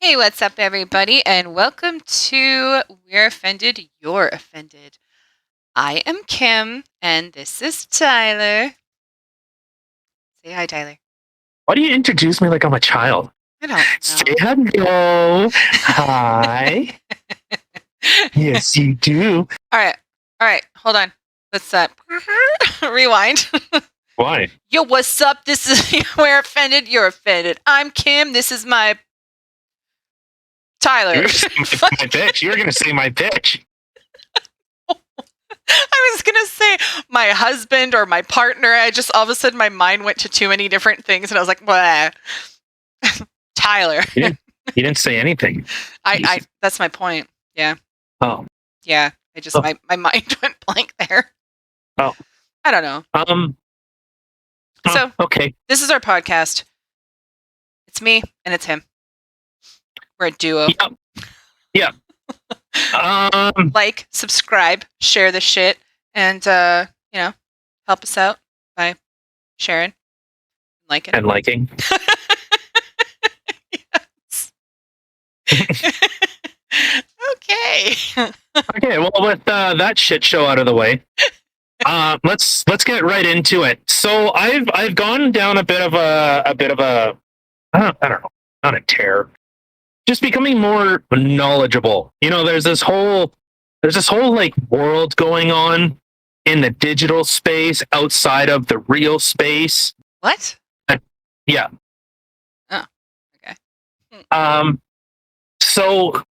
Hey, what's up, everybody, and welcome to We're Offended, You're Offended. I am Kim, and this is Tyler. Say hi, Tyler. Why do you introduce me like I'm a child? I don't Say know. hello. Hi. Yes, you do. All right, hold on. Let's rewind. Why? Yo, what's up? This is We're Offended, You're Offended. I'm Kim. This is my Tyler. You were going to say my bitch. You were going to say my bitch. I was going to say my husband or my partner. I just all of a sudden my mind went to too many different things, and I was like, blah. Tyler. You didn't say anything. I that's my point. Yeah. Oh. Yeah. I just my mind went blank there. Oh. I don't know. So okay. This is our podcast. It's me and it's him. We're a duo. Yep. Like, subscribe, share the shit, and help us out by sharing, liking. And liking. Okay. Okay, well, with that shit show out of the way, let's get right into it. So I've gone down a bit of a I don't know, not a tear, just becoming more knowledgeable. You know, there's this whole like world going on in the digital space outside of the real space. What? Yeah. Oh, okay. So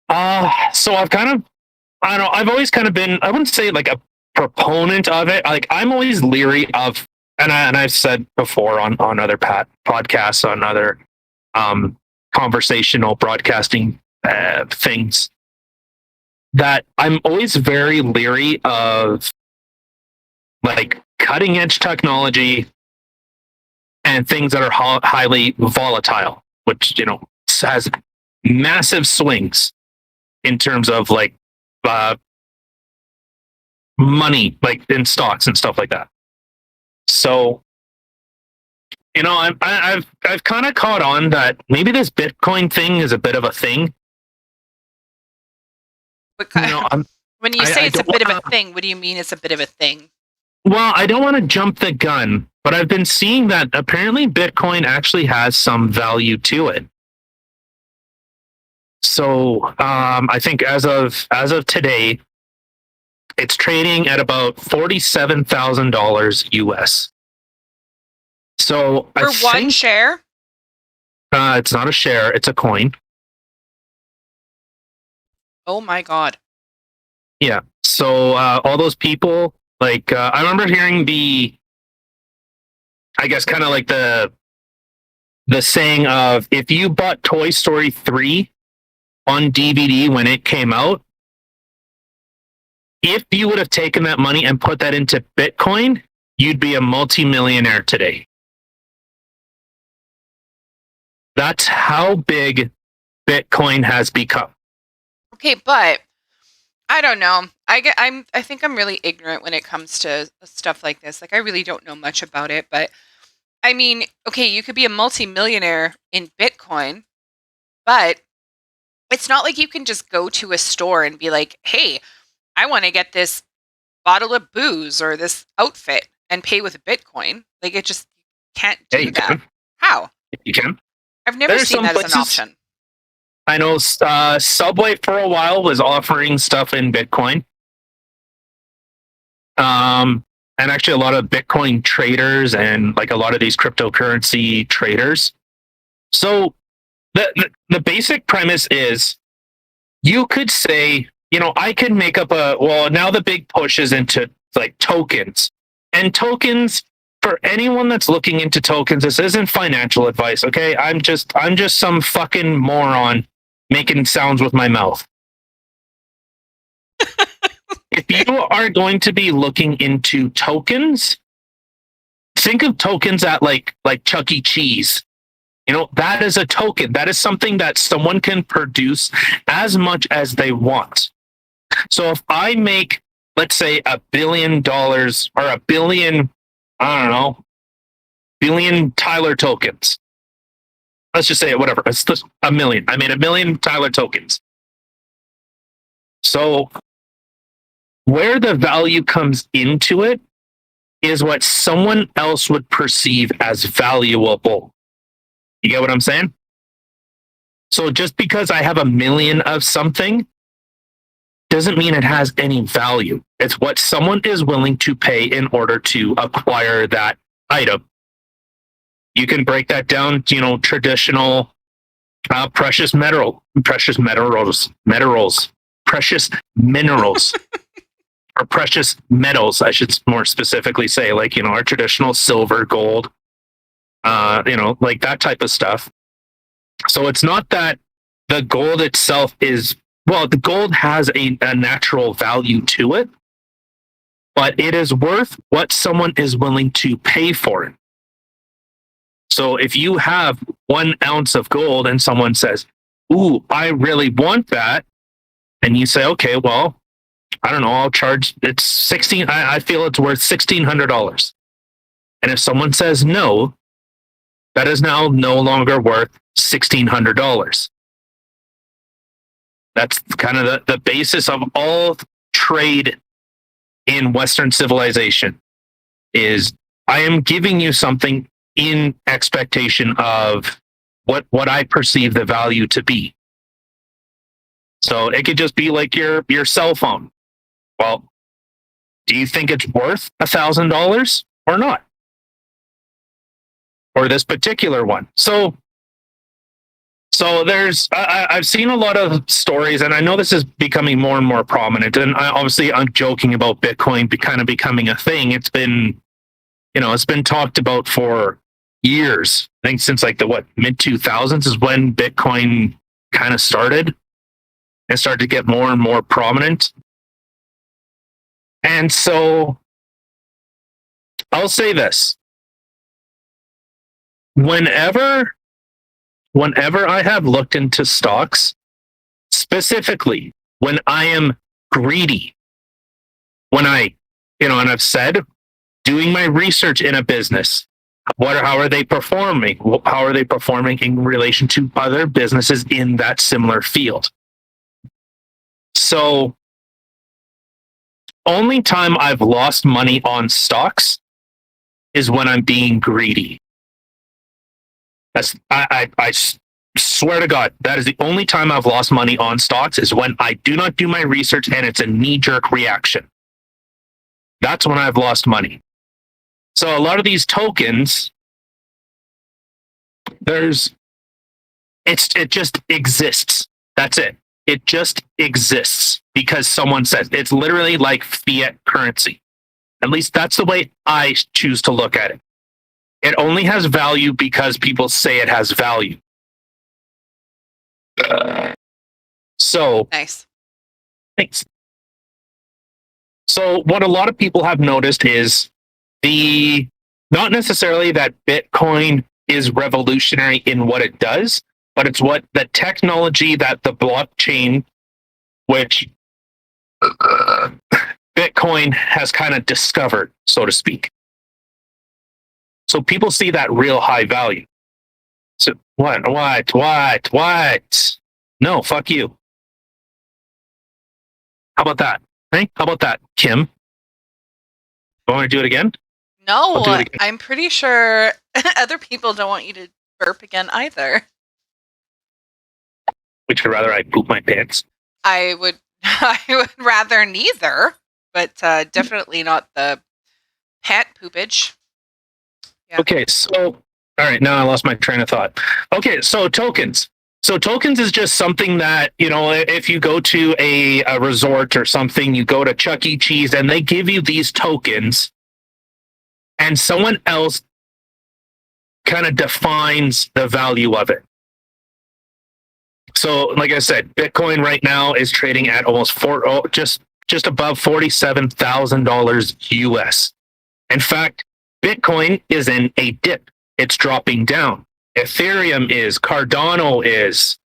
I've kind of, I don't know, I've always kind of been, I wouldn't say like a proponent of it. Like, I'm always leery of, and I've said before on other podcasts, on other conversational broadcasting things, that I'm always very leery of like cutting edge technology and things that are highly volatile, which, you know, has massive swings in terms of like money, like in stocks and stuff like that. So, you know, I've kind of caught on that maybe this Bitcoin thing is a bit of a thing. You know, when you say it's a bit of a thing, what do you mean it's a bit of a thing? Well, I don't want to jump the gun, but I've been seeing that apparently Bitcoin actually has some value to it. So I think as of today, it's trading at about $47,000 US. So for one share? It's not a share; it's a coin. Oh my god! Yeah. So all those people, like I remember hearing I guess kind of like the saying of, if you bought Toy Story 3 on DVD when it came out, if you would have taken that money and put that into Bitcoin, you'd be a multimillionaire today. That's how big Bitcoin has become. Okay, but I don't know. I think I'm really ignorant when it comes to stuff like this. Like, I really don't know much about it, but I mean, okay, you could be a multimillionaire in Bitcoin, but it's not like you can just go to a store and be like, "Hey, I want to get this bottle of booze or this outfit and pay with Bitcoin." Like, it just can't do that. Can. How? You can. I've never seen that as an option. I know Subway for a while was offering stuff in Bitcoin. And actually a lot of Bitcoin traders and like a lot of these cryptocurrency traders. So the basic premise is, you could say, you know, I could make up now the big push is into like tokens. And tokens, for anyone that's looking into tokens, this isn't financial advice, okay? I'm just some fucking moron making sounds with my mouth. If you are going to be looking into tokens, think of tokens at like Chuck E. Cheese. You know, that is a token. That is something that someone can produce as much as they want. So if I make, let's say, $1 billion or a billion, I don't know, billion Tyler tokens, let's just say whatever. It's just a million. I made 1,000,000 Tyler tokens. So where the value comes into it is what someone else would perceive as valuable. You get what I'm saying? So just because I have 1,000,000 of something doesn't mean it has any value. It's what someone is willing to pay in order to acquire that item. You can break that down, traditional precious minerals, or precious metals, I should more specifically say, like, our traditional silver, gold, like that type of stuff. So it's not that the gold itself is, well, the gold has a natural value to it, but it is worth what someone is willing to pay for it. So if you have 1 ounce of gold and someone says, ooh, I really want that, and you say, okay, well, I don't know, I'll charge, I feel it's worth $1,600. And if someone says no, that is now no longer worth $1,600. That's kind of the basis of all trade in Western civilization is I am giving you something in expectation of what I perceive the value to be. So it could just be like your cell phone. Well, do you think it's worth $1,000 or not? Or this particular one. So there's, I've seen a lot of stories, and I know this is becoming more and more prominent. And I'm joking about Bitcoin kind of becoming a thing. It's been, it's been talked about for years. I think since like the mid 2000s is when Bitcoin kind of started and started to get more and more prominent. And so I'll say this. Whenever I have looked into stocks, specifically when I am greedy, when and I've said, doing my research in a business, how are they performing? How are they performing in relation to other businesses in that similar field? So, only time I've lost money on stocks is when I'm being greedy. I swear to God, that is the only time I've lost money on stocks is when I do not do my research and it's a knee-jerk reaction. That's when I've lost money. So a lot of these tokens, it just exists. That's it. It just exists because someone says it's literally like fiat currency. At least that's the way I choose to look at it. It only has value because people say it has value. So nice. Thanks. So what a lot of people have noticed is not necessarily that Bitcoin is revolutionary in what it does, but it's what the technology that the blockchain, which Bitcoin has kind of discovered, so to speak. So people see that real high value. So what? No, fuck you. How about that? Hey, how about that, Kim? You want me to do it again? No, I'm pretty sure other people don't want you to burp again either. Would you rather I poop my pants? I would rather neither, but definitely not the pant poopage. Yeah. Okay, so all right, now I lost my train of thought. Okay, so tokens. So tokens is just something that, if you go to a resort or something, you go to Chuck E. Cheese and they give you these tokens and someone else kind of defines the value of it. So, like I said, Bitcoin right now is trading at almost just above $47,000 US. In fact, Bitcoin is in a dip. It's dropping down. Ethereum is, Cardano is,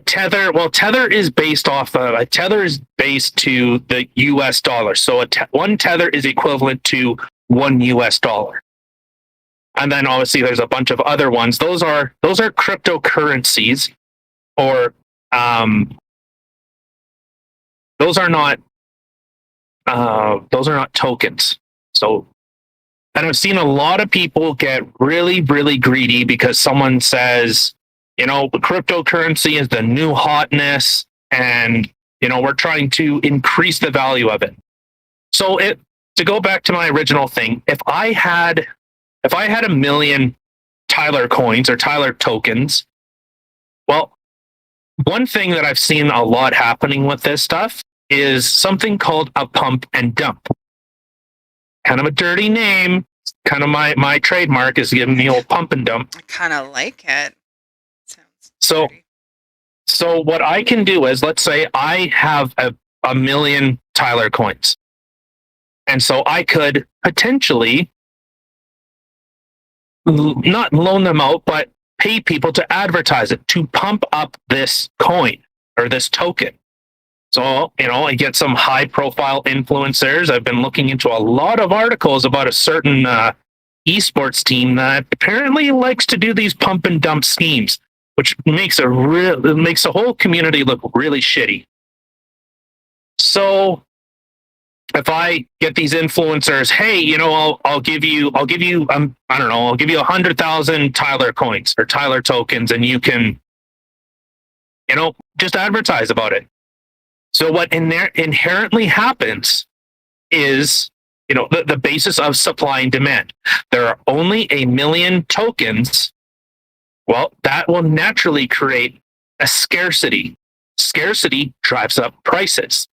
Tether. Well, Tether is based to the US dollar. So one Tether is equivalent to $1 US. And then obviously there's a bunch of other ones. Those are cryptocurrencies, or those are not tokens. So, and I've seen a lot of people get really, really greedy because someone says, cryptocurrency is the new hotness, and we're trying to increase the value of it. So, to go back to my original thing, if I had a million Tyler coins or Tyler tokens, well, one thing that I've seen a lot happening with this stuff is something called a pump and dump. Kind of a dirty name. Kind of my trademark is giving me old pump and dump. I kind of like it. Sounds dirty. So what I can do is, let's say I have a million Tyler coins. And so I could potentially not loan them out, but pay people to advertise it, to pump up this coin or this token. So, I get some high profile influencers. I've been looking into a lot of articles about a certain esports team that apparently likes to do these pump and dump schemes, which makes the whole community look really shitty. So if I get these influencers, hey, I'll give you I don't know, I'll give you 100,000 Tyler coins or Tyler tokens, and you can, just advertise about it. So what inherently happens is, the basis of supply and demand. There are only a million tokens. Well, that will naturally create a scarcity. Scarcity drives up prices.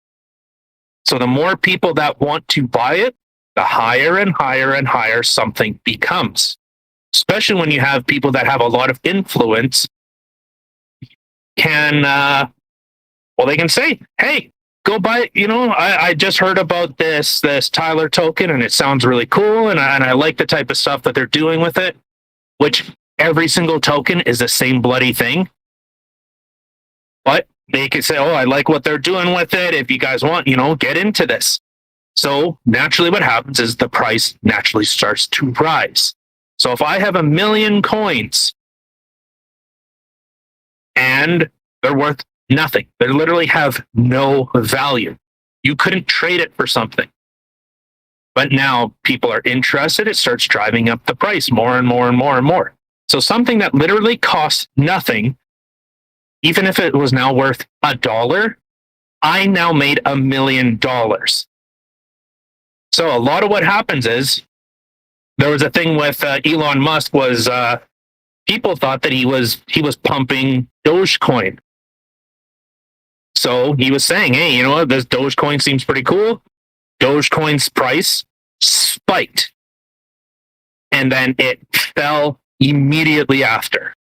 So the more people that want to buy it, the higher and higher and higher something becomes. Especially when you have people that have a lot of influence, they can say, hey, go buy it. I just heard about this Tyler token, and it sounds really cool, and I like the type of stuff that they're doing with it, which every single token is the same bloody thing. But they could say, oh, I like what they're doing with it. If you guys want, get into this. So naturally what happens is the price naturally starts to rise. So if I have a million coins and they're worth nothing, they literally have no value. You couldn't trade it for something. But now people are interested. It starts driving up the price more and more and more and more. So something that literally costs nothing, even if it was now worth $1, I now made $1 million. So a lot of what happens is, there was a thing with Elon Musk was people thought that he was pumping Dogecoin. So he was saying, hey, this Dogecoin seems pretty cool. Dogecoin's price spiked, and then it fell immediately after.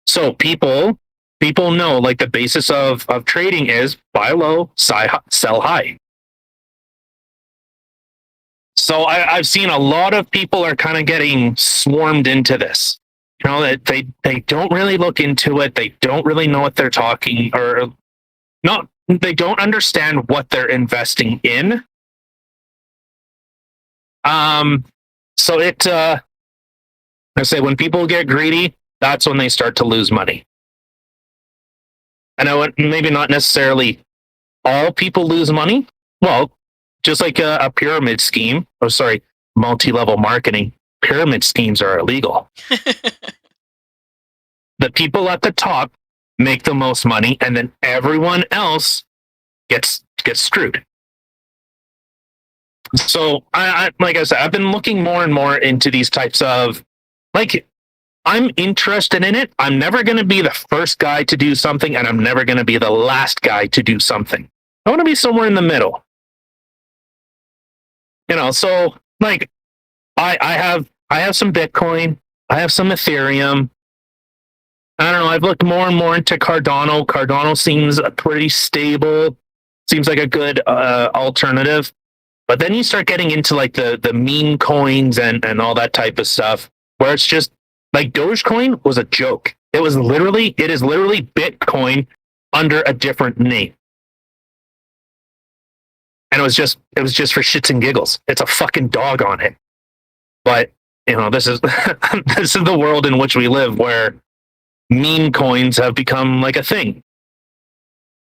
So people know, like, the basis of trading is buy low, sell high. So I've seen a lot of people are kind of getting swarmed into this. That they don't really look into it. They don't really know what they're talking, or not. They don't understand what they're investing in. So I say, when people get greedy, that's when they start to lose money. I know maybe not necessarily all people lose money. Well, just like a pyramid scheme, multi-level marketing, pyramid schemes are illegal. The people at the top make the most money, and then everyone else gets screwed. So I like I said, I've been looking more and more into these types of, like, I'm interested in it. I'm never going to be the first guy to do something, and I'm never going to be the last guy to do something. I want to be somewhere in the middle. So, like, I have some Bitcoin, I have some Ethereum. I don't know. I've looked more and more into Cardano. Cardano seems pretty stable. Seems like a good alternative. But then you start getting into, like, the meme coins and all that type of stuff, where it's just like, Dogecoin was a joke. It is literally Bitcoin under a different name. And it was just for shits and giggles. It's a fucking dog on it. But this is this is the world in which we live, where meme coins have become like a thing.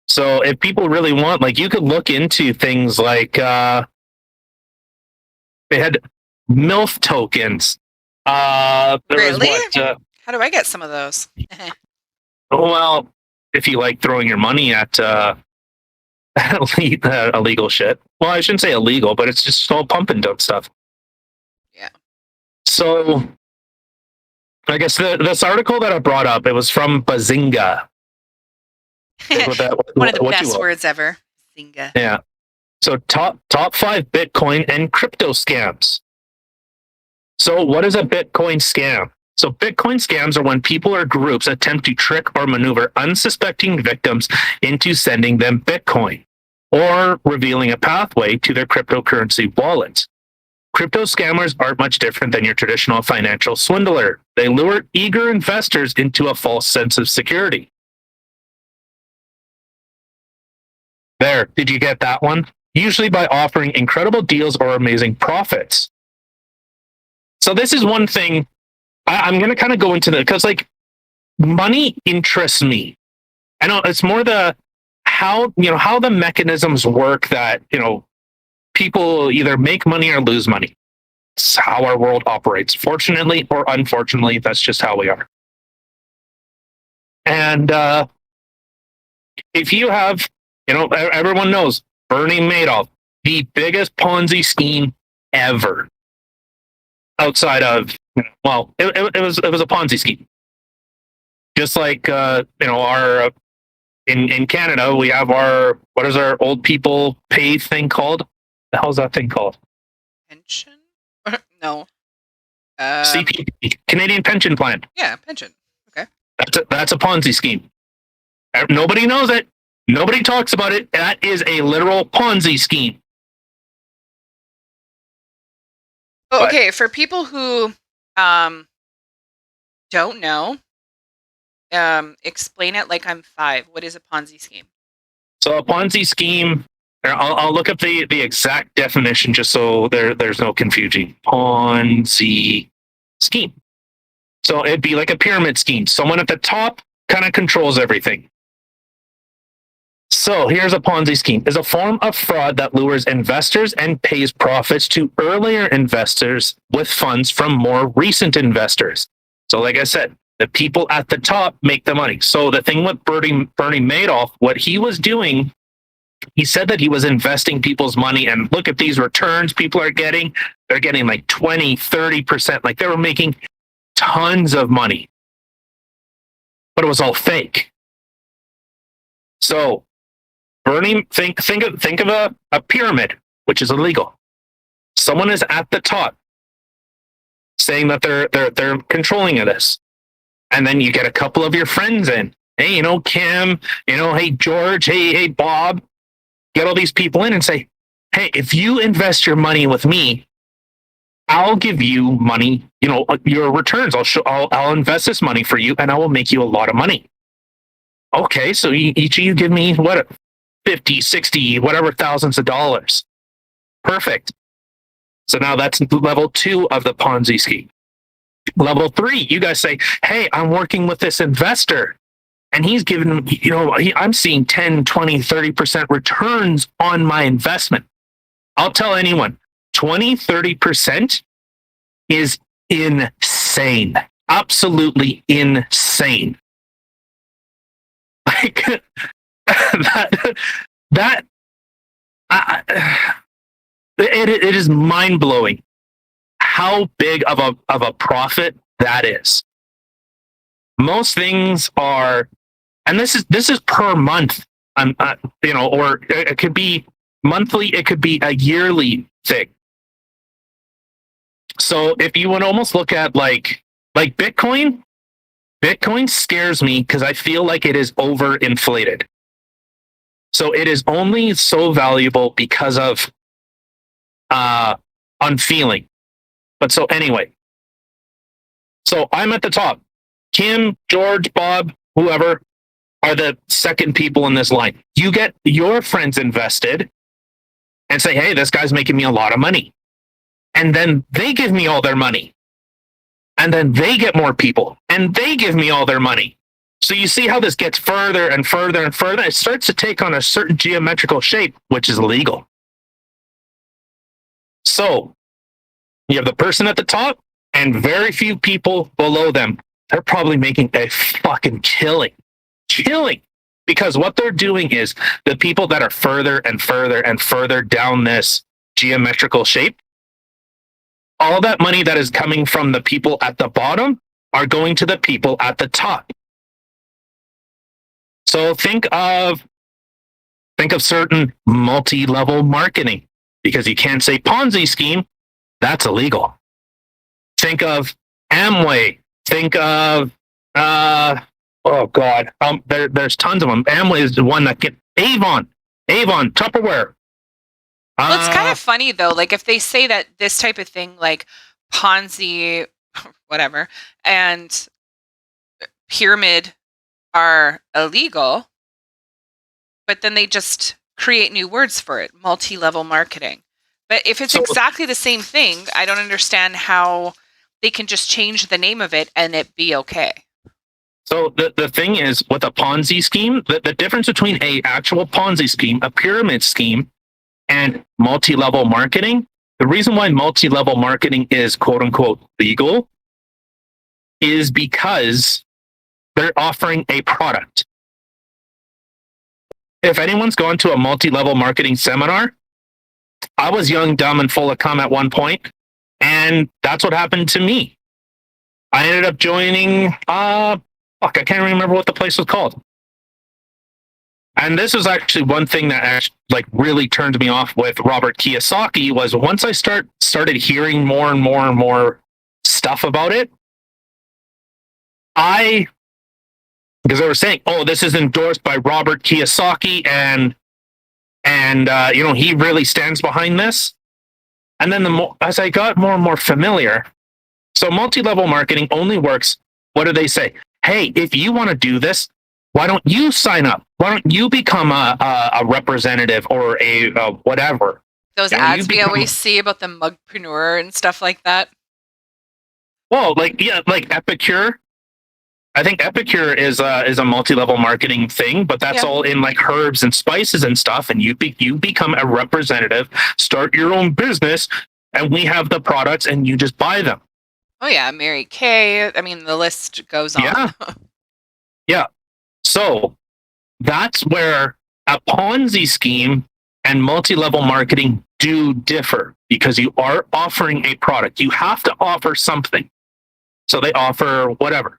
So if people really want, like, you could look into things like they had MILF tokens. There was Really? what? How do I get some of those? Well, if you like throwing your money at illegal shit. Well, I shouldn't say illegal, but it's just all pump and dump stuff. Yeah. So I guess this article that I brought up, it was from Bazinga. One of the best words ever. Bazinga. Yeah. So top 5 Bitcoin and crypto scams. So what is a Bitcoin scam? So Bitcoin scams are when people or groups attempt to trick or maneuver unsuspecting victims into sending them Bitcoin or revealing a pathway to their cryptocurrency wallet. Crypto scammers aren't much different than your traditional financial swindler. They lure eager investors into a false sense of security. There, did you get that one? Usually by offering incredible deals or amazing profits. So this is one thing I'm going to kind of go into because, like, money interests me. I know it's more the how the mechanisms work that, people either make money or lose money. It's how our world operates. Fortunately or unfortunately, that's just how we are. And if you have, everyone knows Bernie Madoff, the biggest Ponzi scheme ever. Outside of, it was a Ponzi scheme. Just like our in Canada, we have our, what is our old people pay thing called? The hell's that thing called? Pension? No. CPP, Canadian Pension Plan. Yeah, pension. Okay. That's a Ponzi scheme. Nobody knows it. Nobody talks about it. That is a literal Ponzi scheme. Okay, for people who don't know, explain it like I'm 5. What is a Ponzi scheme? So a Ponzi scheme, I'll look up the exact definition just so there's no confusion. Ponzi scheme. So it'd be like a pyramid scheme. Someone at the top kind of controls everything. So here's a Ponzi scheme. Is a form of fraud that lures investors and pays profits to earlier investors with funds from more recent investors. So like I said, the people at the top make the money. So the thing with Bernie Madoff, what he was doing, he said that he was investing people's money, and look at these returns people are getting. They're getting like 20, 30%. Like, they were making tons of money. But it was all fake. So Bernie, think of a pyramid, which is illegal. Someone is at the top saying that they're controlling this. And then you get a couple of your friends in. Hey, Kim, hey, George, hey, Bob. Get all these people in and say, hey, if you invest your money with me, I'll give you money, your returns. I'll invest this money for you and I will make you a lot of money. Okay, so each of you give me what, 50, 60, whatever thousands of dollars. Perfect. So now that's level 2 of the Ponzi scheme. Level 3, you guys say, hey, I'm working with this investor and he's giving, I'm seeing 10, 20, 30% returns on my investment. I'll tell anyone, 20, 30% is insane. Absolutely insane. Like, it is mind blowing how big of a profit that is. Most things are, and this is per month, or it could be monthly, it could be a yearly thing. So if you would almost look at like Bitcoin scares me because I feel like it is overinflated. So it is only so valuable because of unfeeling. But so anyway, so I'm at the top. Kim, George, Bob, whoever are the second people in this line. You get your friends invested and say, hey, this guy's making me a lot of money. And then they give me all their money. and then they get more people and they give me all their money. So you see how this gets further and further and further. It starts to take on a certain geometrical shape, which is illegal. So you have the person at the top and very few people below them. They're probably making a fucking killing. Because what they're doing is the people that are further and further and further down this geometrical shape, all that money that is coming from the people at the bottom are going to the people at the top. So think of certain multi-level marketing, because you can't say Ponzi scheme, that's illegal. Think of Amway. Think of oh god, there's tons of them. Amway is the one that get Avon, Tupperware. Well, it's kind of funny though. Like if they say that this type of thing, like Ponzi, whatever, and pyramid are illegal, but then they just create new words for it, multi-level marketing. But if it's exactly the same thing, I don't understand how they can just change the name of it and it be okay. So the thing is, with a Ponzi scheme, the difference between a actual Ponzi scheme, a pyramid scheme, and multi-level marketing, the reason why multi-level marketing is quote unquote legal is because they're offering a product. If anyone's gone to a multi-level marketing seminar, I was young, dumb, and full of cum at one point, and that's what happened to me. I ended up joining, I can't remember what the place was called. And this was actually one thing that really turned me off with Robert Kiyosaki was once I started hearing more and more and more stuff about it, because they were saying, oh, this is endorsed by Robert Kiyosaki and he really stands behind this. And then as I got more and more familiar, so multi-level marketing only works, what do they say? Hey, if you want to do this, why don't you sign up? Why don't you become a representative or a whatever? Those ads we always see about the mugpreneur and stuff like that. Well, like Epicure. I think Epicure is a multi-level marketing thing, but that's all in like herbs and spices and stuff. And you become a representative, start your own business, and we have the products, and you just buy them. Oh yeah, Mary Kay. I mean, the list goes on. Yeah. Yeah. So that's where a Ponzi scheme and multi-level marketing do differ, because you are offering a product. You have to offer something. So they offer whatever.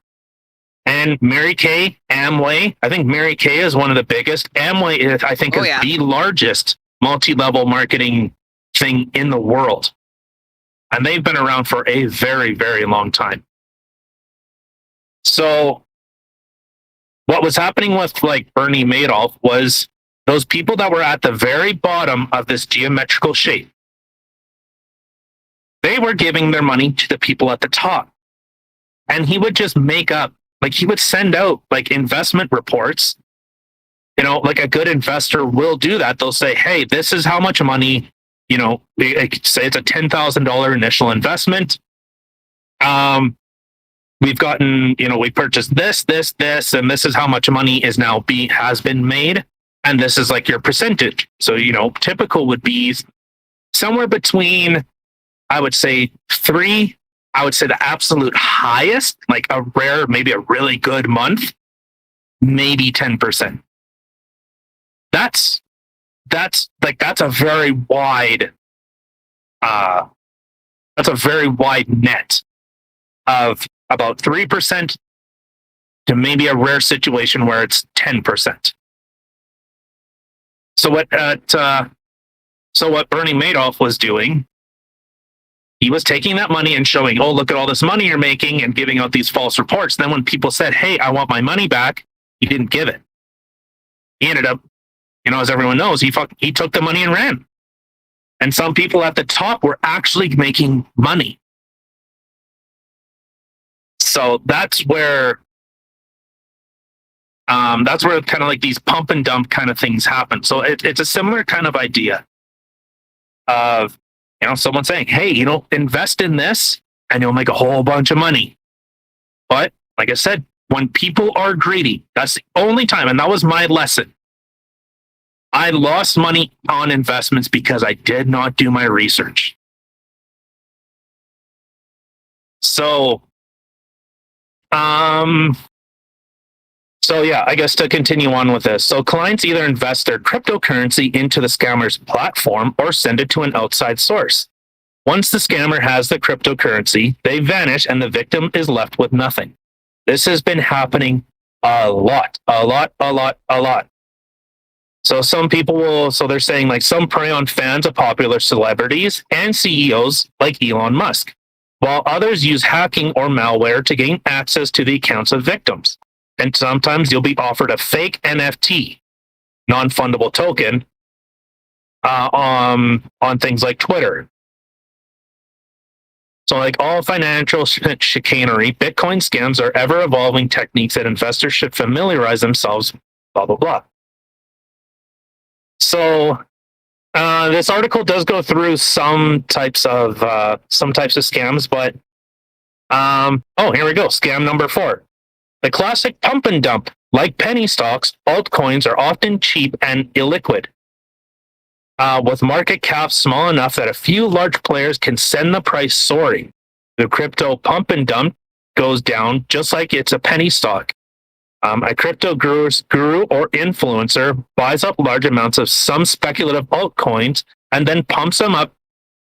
And Mary Kay, Amway, I think Mary Kay is one of the biggest. Amway is the largest multi-level marketing thing in the world. And they've been around for a very, very long time. So what was happening with like Bernie Madoff was those people that were at the very bottom of this geometrical shape, they were giving their money to the people at the top. And he would just make up, like he would send out like investment reports. Like a good investor will do that. They'll say, hey, this is how much money, say it's a $10,000 initial investment. We've gotten, we purchased this, and this is how much money is now has been made. And this is like your percentage. So, typical would be somewhere between, I would say the absolute highest, like a rare, maybe a really good month, maybe 10%. That's a very wide, net of about 3% to maybe a rare situation where it's 10%. So what Bernie Madoff was doing, he was taking that money and showing, oh, look at all this money you're making, and giving out these false reports. Then when people said, hey, I want my money back, he didn't give it. He ended up, as everyone knows, he took the money and ran. And some people at the top were actually making money. So that's where kind of like these pump and dump kind of things happen. So it's a similar kind of idea of, someone saying, hey, invest in this, and you'll make a whole bunch of money. But like I said, when people are greedy, that's the only time, and that was my lesson. I lost money on investments because I did not do my research. So, yeah, I guess to continue on with this. So clients either invest their cryptocurrency into the scammer's platform or send it to an outside source. Once the scammer has the cryptocurrency, they vanish and the victim is left with nothing. This has been happening a lot. So some people will, so they're saying like some prey on fans of popular celebrities and CEOs like Elon Musk, while others use hacking or malware to gain access to the accounts of victims. And sometimes you'll be offered a fake NFT, non-fundable token, on things like Twitter. So like all financial chicanery, Bitcoin scams are ever-evolving techniques that investors should familiarize themselves, blah, blah, blah. So this article does go through some types of scams, but here we go. Scam number 4. The classic pump and dump. Like penny stocks, altcoins are often cheap and illiquid, with market caps small enough that a few large players can send the price soaring. The crypto pump and dump goes down just like it's a penny stock. A crypto guru or influencer buys up large amounts of some speculative altcoins and then pumps up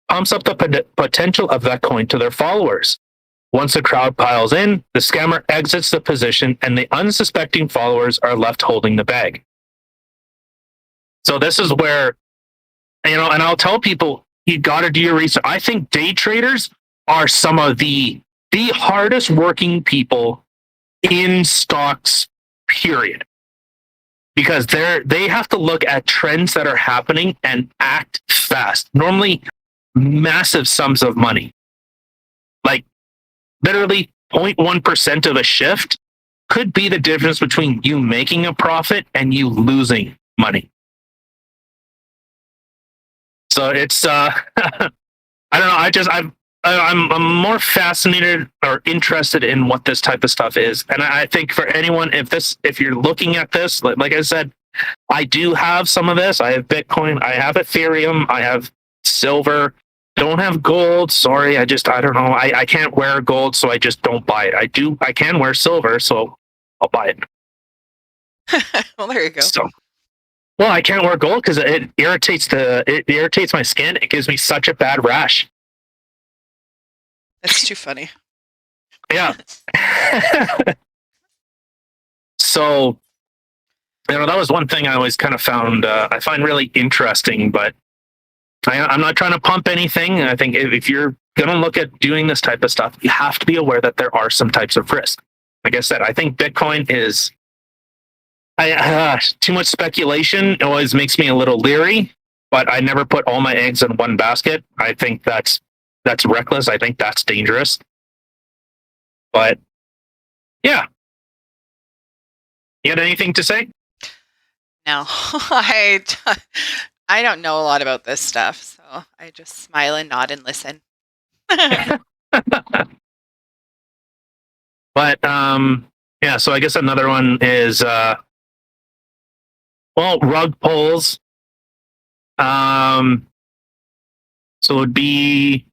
the potential of that coin to their followers. Once the crowd piles in, the scammer exits the position and the unsuspecting followers are left holding the bag. So this is where, and I'll tell people, you got to do your research. I think day traders are some of the hardest working people in stocks, period. Because they have to look at trends that are happening and act fast. Normally, massive sums of money. Like, literally 0.1% of a shift could be the difference between you making a profit and you losing money. So it's I don't know. I'm more fascinated or interested in what this type of stuff is, and I think for anyone, if you're looking at this, like I said, I do have some of this. I have Bitcoin, I have Ethereum, I have silver. Don't have gold. Sorry, I don't know. I can't wear gold, so I just don't buy it. I can wear silver, so I'll buy it. Well, there you go. So, well, I can't wear gold because it irritates my skin. It gives me such a bad rash. That's too funny. Yeah. So, that was one thing I always kind of found, I find really interesting, but I'm not trying to pump anything. I think if you're going to look at doing this type of stuff, you have to be aware that there are some types of risk. Like I said, I think Bitcoin is too much speculation. It always makes me a little leery, but I never put all my eggs in one basket. I think that's reckless. I think that's dangerous. But yeah. You had anything to say? No, I don't know a lot about this stuff, so I just smile and nod and listen. But yeah, so I guess another one is rug pulls. So it would be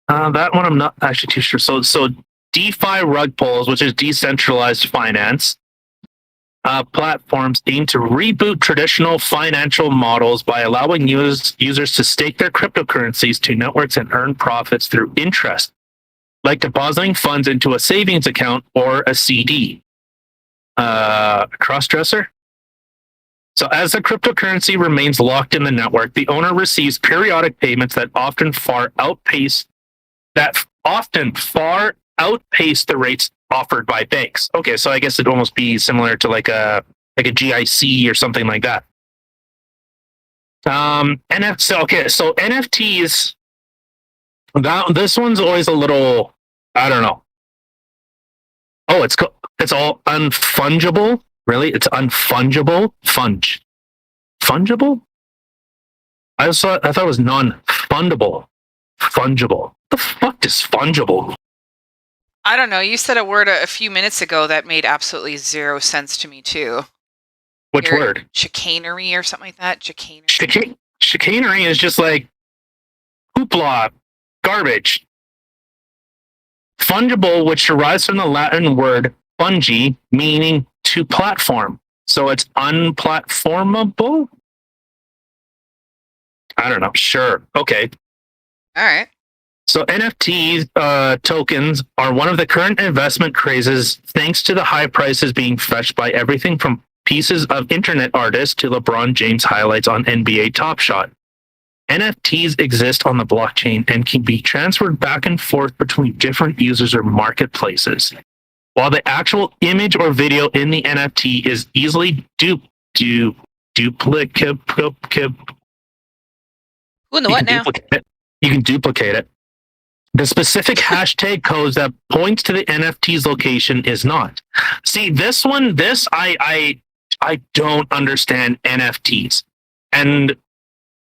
that one I'm not actually too sure. So DeFi rug pulls, which is decentralized finance. Platforms aim to reboot traditional financial models by allowing users to stake their cryptocurrencies to networks and earn profits through interest, like depositing funds into a savings account or a CD. Crossdresser? So as the cryptocurrency remains locked in the network, the owner receives periodic payments that often far outpace the rates offered by banks. Okay, so I guess it'd almost be similar to like a GIC or something like that. So NFTs. This one's always a little, I don't know. Oh, it's all unfungible. Really, it's unfungible. Fungible. I thought it was non-fundable. Fungible. The fuck is fungible? I don't know. You said a word a few minutes ago that made absolutely zero sense to me too. Which Your word? chicanery or something like that. Chicanery. Chicanery is just like hoopla, garbage. Fungible, which derives from the Latin word fungi, meaning to platform. So it's unplatformable? I don't know. Sure. Okay. All right. So NFT tokens are one of the current investment crazes thanks to the high prices being fetched by everything from pieces of internet artists to LeBron James highlights on NBA Top Shot. NFTs exist on the blockchain and can be transferred back and forth between different users or marketplaces. While the actual image or video in the NFT is easily duplicable, Who in the what now? You can duplicate it. The specific hashtag codes that points to the NFT's location is not. See, I don't understand NFTs. And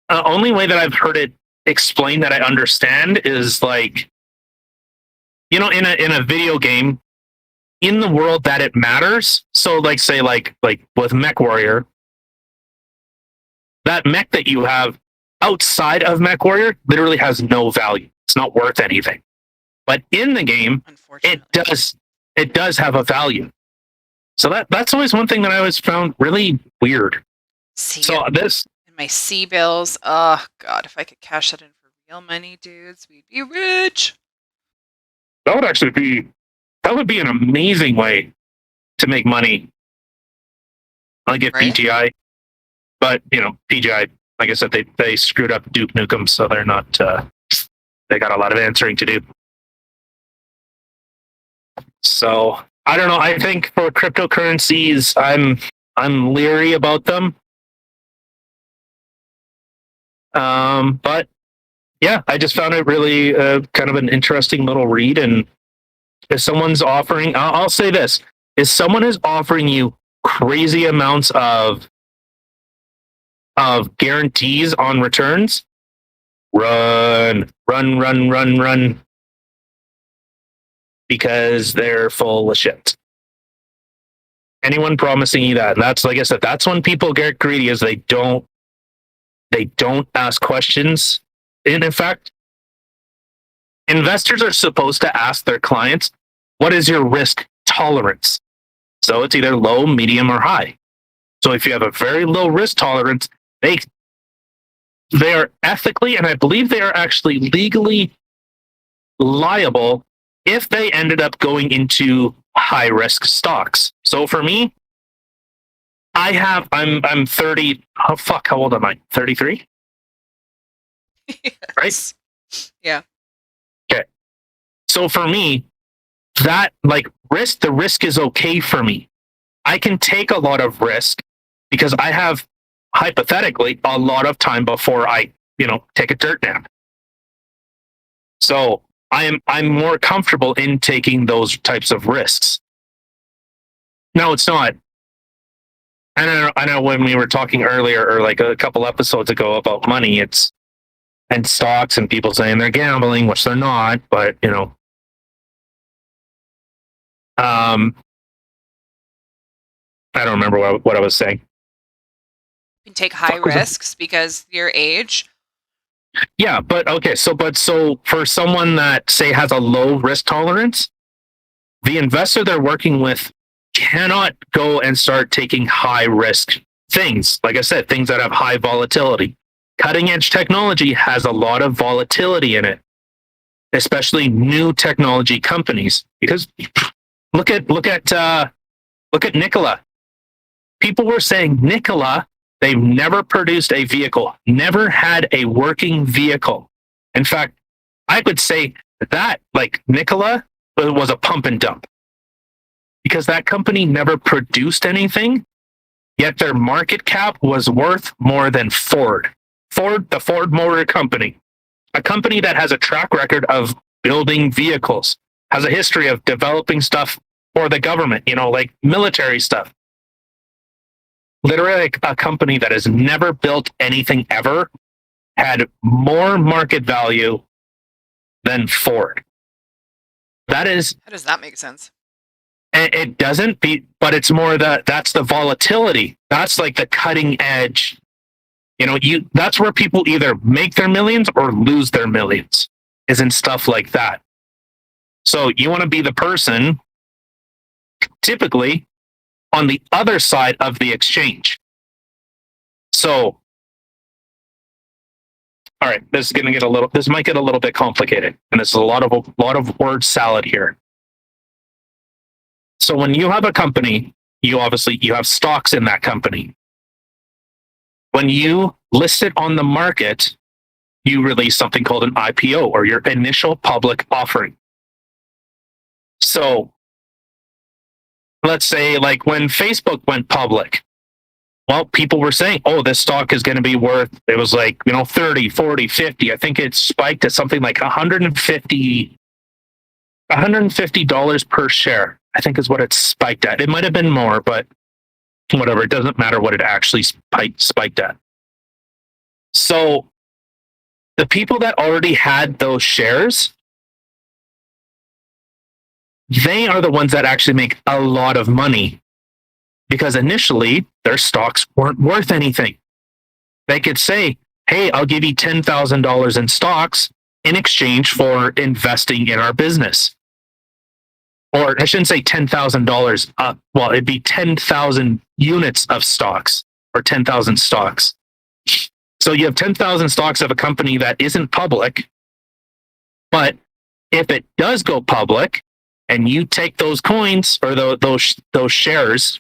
the only way that I've heard it explained that I understand is like, in a video game, in the world that it matters. So like say like with Mech Warrior, that mech that you have outside of Mech Warrior literally has no value. It's not worth anything. But in the game, it does have a value. So that's always one thing that I always found really weird. My C bills. Oh God, if I could cash that in for real money, dudes, we'd be rich. That would be an amazing way to make money. Like at PGI. But PGI, like I said, they screwed up Duke Nukem, so they're not they got a lot of answering to do. So I don't know. I think for cryptocurrencies, I'm leery about them. But yeah, I just found it really kind of an interesting little read. And if someone's offering, I'll say this: if someone is offering you crazy amounts of guarantees on returns, run, because they're full of shit. Anyone promising you that, and that's, like I said, that's when people get greedy, is they don't ask questions. And in fact, investors are supposed to ask their clients, what is your risk tolerance? So it's either low, medium, or high. So if you have a very low risk tolerance, they are ethically, and I believe they are actually legally liable if they ended up going into high risk stocks. So for me, I'm 30. Oh fuck, how old am I? 33? Yes. Right? Yeah. Okay. So for me, that the risk is okay for me. I can take a lot of risk because I have hypothetically a lot of time before I, take a dirt nap. So I'm more comfortable in taking those types of risks. No, it's not. I know when we were talking earlier, or like a couple episodes ago, about money, and stocks, and people saying they're gambling, which they're not, but I don't remember what I was saying. You can take high risks because your age. Yeah, but okay, so for someone that, say, has a low risk tolerance, the investor they're working with cannot go and start taking high risk things. Like I said, things that have high volatility. Cutting edge technology has a lot of volatility in it, especially new technology companies. Because look at Nikola. People were saying Nikola, they've never produced a vehicle, never had a working vehicle. In fact, I would say that Nikola was a pump and dump, because that company never produced anything, yet their market cap was worth more than Ford. The Ford Motor Company, a company that has a track record of building vehicles, has a history of developing stuff for the government, like military stuff. Literally, a company that has never built anything ever had more market value than Ford. That is, How does that make sense? it doesn't be, but it's more that's the volatility. That's like the cutting edge. That's where people either make their millions or lose their millions, is in stuff like that. So you want to be the person typically on the other side of the exchange. So, all right, this might get a little bit complicated, and this is a lot of word salad here. So when you have a company, you have stocks in that company. When you list it on the market, you release something called an IPO, or your initial public offering. So let's say like when Facebook went public, well, people were saying, oh, this stock is going to be worth, it was like, 30, 40, 50. I think it spiked to something like $150 per share, I think is what it spiked at. It might have been more, but whatever. It doesn't matter what it actually spiked at. So the people that already had those shares, they are the ones that actually make a lot of money, because initially their stocks weren't worth anything. They could say, hey, I'll give you $10,000 in stocks in exchange for investing in our business. Or I shouldn't say $10,000. Well, it'd be 10,000 units of stocks, or 10,000 stocks. So you have 10,000 stocks of a company that isn't public, but if it does go public and you take those coins or those shares,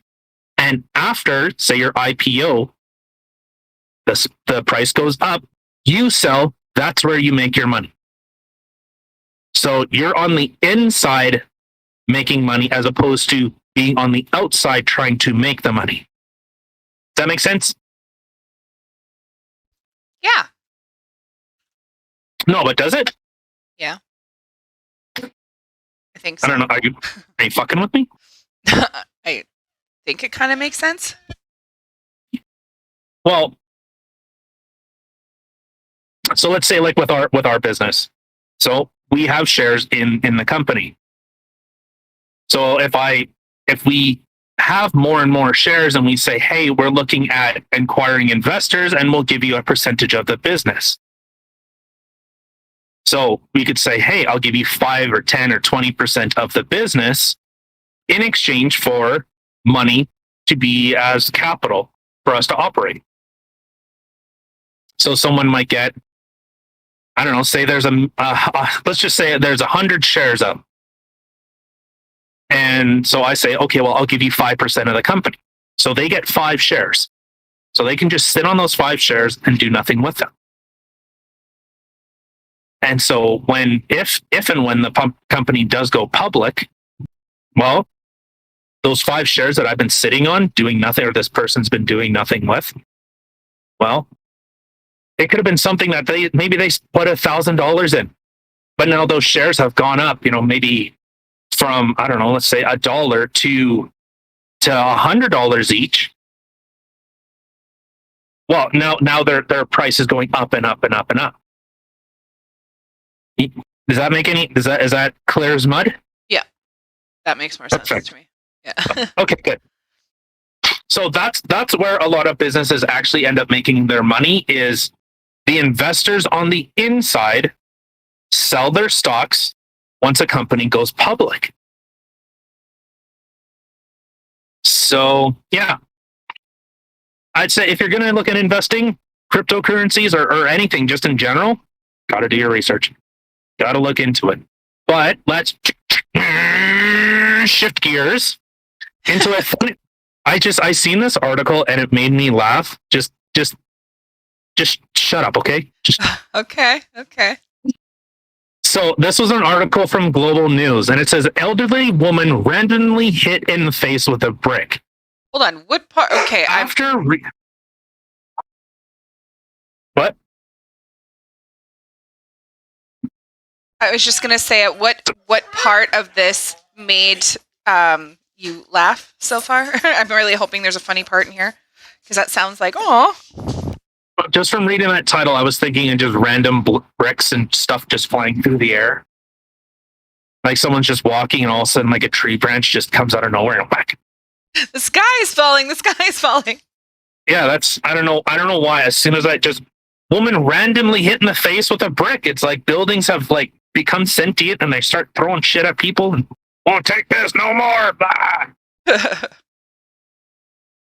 and after, say, your IPO, the price goes up, you sell, that's where you make your money. So you're on the inside making money as opposed to being on the outside trying to make the money. Does that make sense? Yeah. No, but does it? Yeah. I think so. I don't know. Are you fucking with me? I think it kind of makes sense. Well, so let's say like with our business. So we have shares in the company. So if we have more and more shares and we say, hey, we're looking at acquiring investors and we'll give you a percentage of the business. So we could say, hey, I'll give you 5 or 10 or 20% of the business in exchange for money to be as capital for us to operate. So someone might get, I don't know, say there's let's just say there's 100 shares up. And so I say, okay, well, I'll give you 5% of the company. So they get 5 shares. So they can just sit on those 5 shares and do nothing with them. And so if and when the company does go public, well, those 5 shares that I've been sitting on doing nothing, or this person's been doing nothing with, well, it could have been something that maybe they put $1,000 in, but now those shares have gone up, maybe from, I don't know, let's say $1 to $100 each. Well, now their price is going up and up and up and up. Does that make is that clear as mud? Yeah, that makes more sense to me. Yeah. Okay, good. So that's where a lot of businesses actually end up making their money, is the investors on the inside sell their stocks once a company goes public. So yeah, I'd say if you're going to look at investing, cryptocurrencies or anything just in general, got to do your research. Got to look into it. But let's shift gears into it. I seen this article and it made me laugh. Just shut up, okay? Okay. So this was an article from Global News, and it says elderly woman randomly hit in the face with a brick. Hold on. What part? Okay. What? I was just gonna say, what part of this made you laugh so far? I'm really hoping there's a funny part in here, because that sounds like, oh. Just from reading that title, I was thinking of just random bricks and stuff just flying through the air. Like someone's just walking, and all of a sudden, like a tree branch just comes out of nowhere and whack. The sky is falling. The sky is falling. Yeah, that's I don't know why. As soon as I just woman randomly hit in the face with a brick, it's like buildings have like become sentient and they start throwing shit at people and won't take this no more.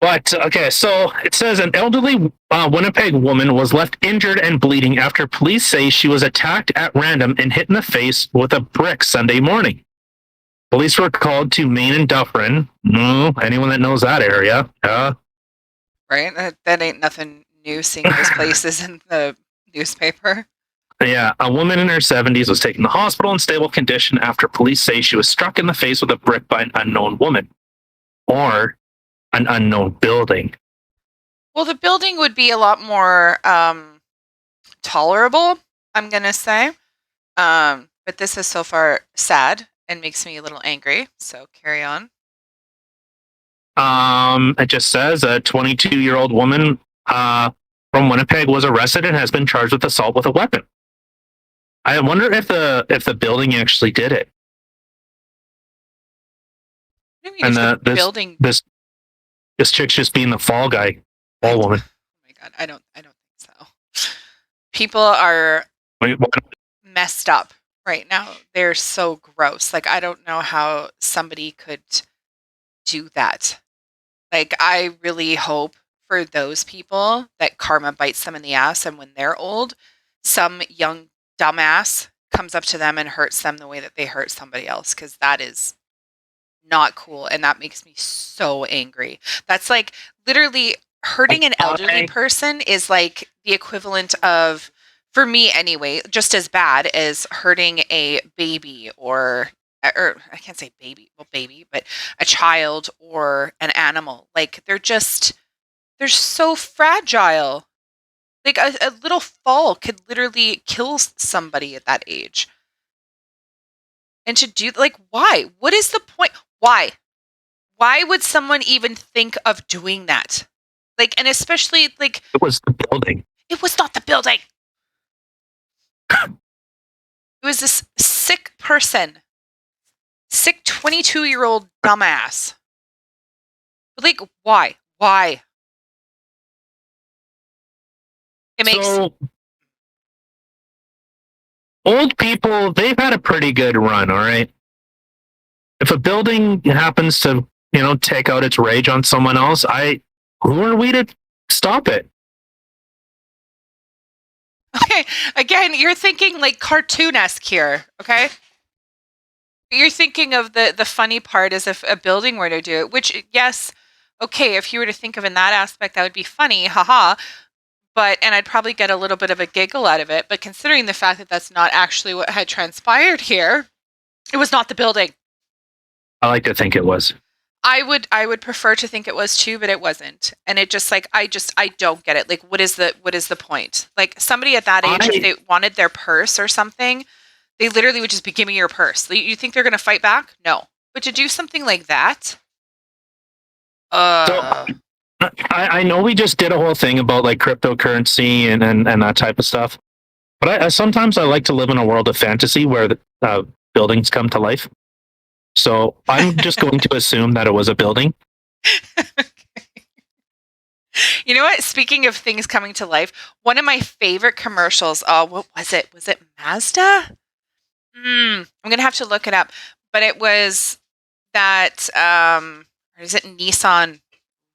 But okay, so it says an elderly Winnipeg woman was left injured and bleeding after police say she was attacked at random and hit in the face with a brick Sunday morning. Police were called to Maine and Dufferin. Anyone that knows that area, right? That ain't nothing new. Seeing those places in the newspaper. Yeah, a woman in her 70s was taken to the hospital in stable condition after police say she was struck in the face with a brick by an unknown woman. Or an unknown building. Well, the building would be a lot more tolerable, I'm going to say. But this is so far sad and makes me a little angry. So carry on. It just says a 22-year-old woman from Winnipeg was arrested and has been charged with assault with a weapon. I wonder if the building actually did it. What do you mean And the building? This chick's just being the fall woman. Oh my god, I don't think so. People are messed up right now. They're so gross. Like, I don't know how somebody could do that. Like, I really hope for those people that karma bites them in the ass, and when they're old, some young dumbass comes up to them and hurts them the way that they hurt somebody else, because that is not cool, and that makes me so angry. That's like literally hurting an elderly person is like the equivalent of, for me anyway, just as bad as hurting a baby or I can't say baby, but a child or an animal. Like they're so fragile. Like a little fall could literally kill somebody at that age. And to do, like, why? What is the point? Why? Why would someone even think of doing that? Like, and especially, like... It was the building. It was not the building. It was this sick person. Sick 22-year-old dumbass. But, like, why? Why? It makes... So, old people, they've had a pretty good run, all right? If a building happens to, take out its rage on someone else, who are we to stop it? Okay, again, you're thinking like cartoon-esque here, okay? You're thinking of the funny part as if a building were to do it, which, yes, okay, if you were to think of in that aspect, that would be funny, haha. And I'd probably get a little bit of a giggle out of it. But considering the fact that that's not actually what had transpired here, it was not the building. I like to think it was. I would prefer to think it was too, but it wasn't. And it just like I don't get it. Like what is the point? Like somebody at that age, if they wanted their purse or something, they literally would just be giving you your purse. You think they're gonna fight back? No. But to do something like that, So, I know we just did a whole thing about like cryptocurrency and that type of stuff, but sometimes I like to live in a world of fantasy where the buildings come to life. So I'm just going to assume that it was a building. Okay. You know what? Speaking of things coming to life, one of my favorite commercials. Oh, what was it? Was it Mazda? I'm gonna have to look it up. But it was that. Or is it Nissan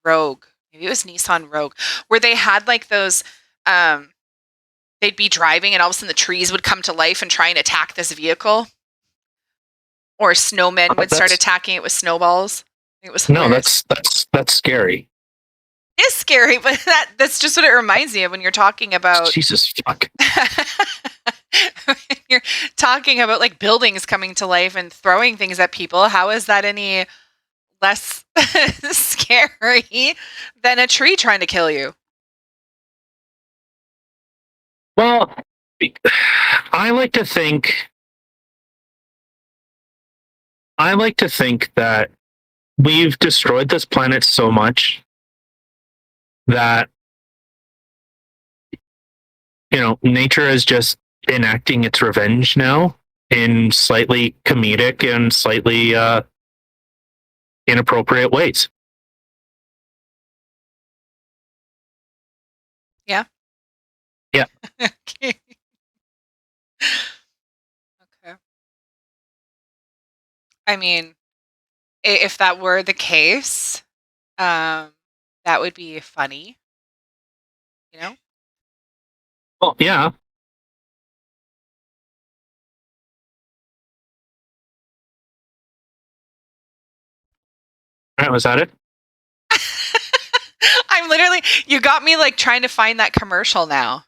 Rogue? Maybe it was Nissan Rogue, where they had like those. They'd be driving, and all of a sudden the trees would come to life and try and attack this vehicle. Or snowmen would start attacking it with snowballs. It was hilarious. No, that's scary. It's scary, but that's just what it reminds me of when you're talking about... Jesus fuck. When you're talking about like buildings coming to life and throwing things at people, how is that any less scary than a tree trying to kill you? Well, I like to think that we've destroyed this planet so much that nature is just enacting its revenge now in slightly comedic and slightly inappropriate ways. Yeah. Yeah. Okay. Okay. I mean, if that were the case, that would be funny, you know? Well, yeah. All right, was that it? I'm literally, you got me like trying to find that commercial now.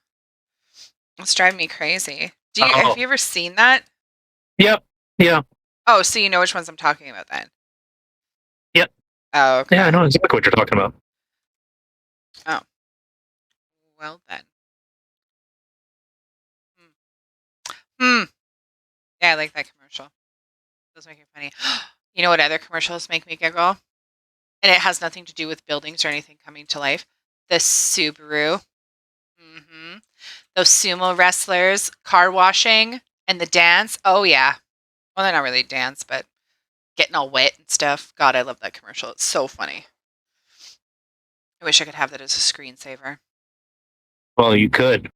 It's driving me crazy. Have Oh, you ever seen that? yep, yeah, Oh, so you know which ones I'm talking about then. yep, Oh, yeah. I okay. know exactly what you're talking about. Oh, well then. Hmm. Yeah, I like that commercial. Those make it funny. You know what other commercials make me giggle? And it has nothing to do with buildings or anything coming to life. The Subaru. Hmm. Those sumo wrestlers, car washing, and the dance. Oh yeah. Well, they're not really dance, but getting all wet and stuff. God, I love that commercial. It's so funny. I wish I could have that as a screensaver. Well, you could.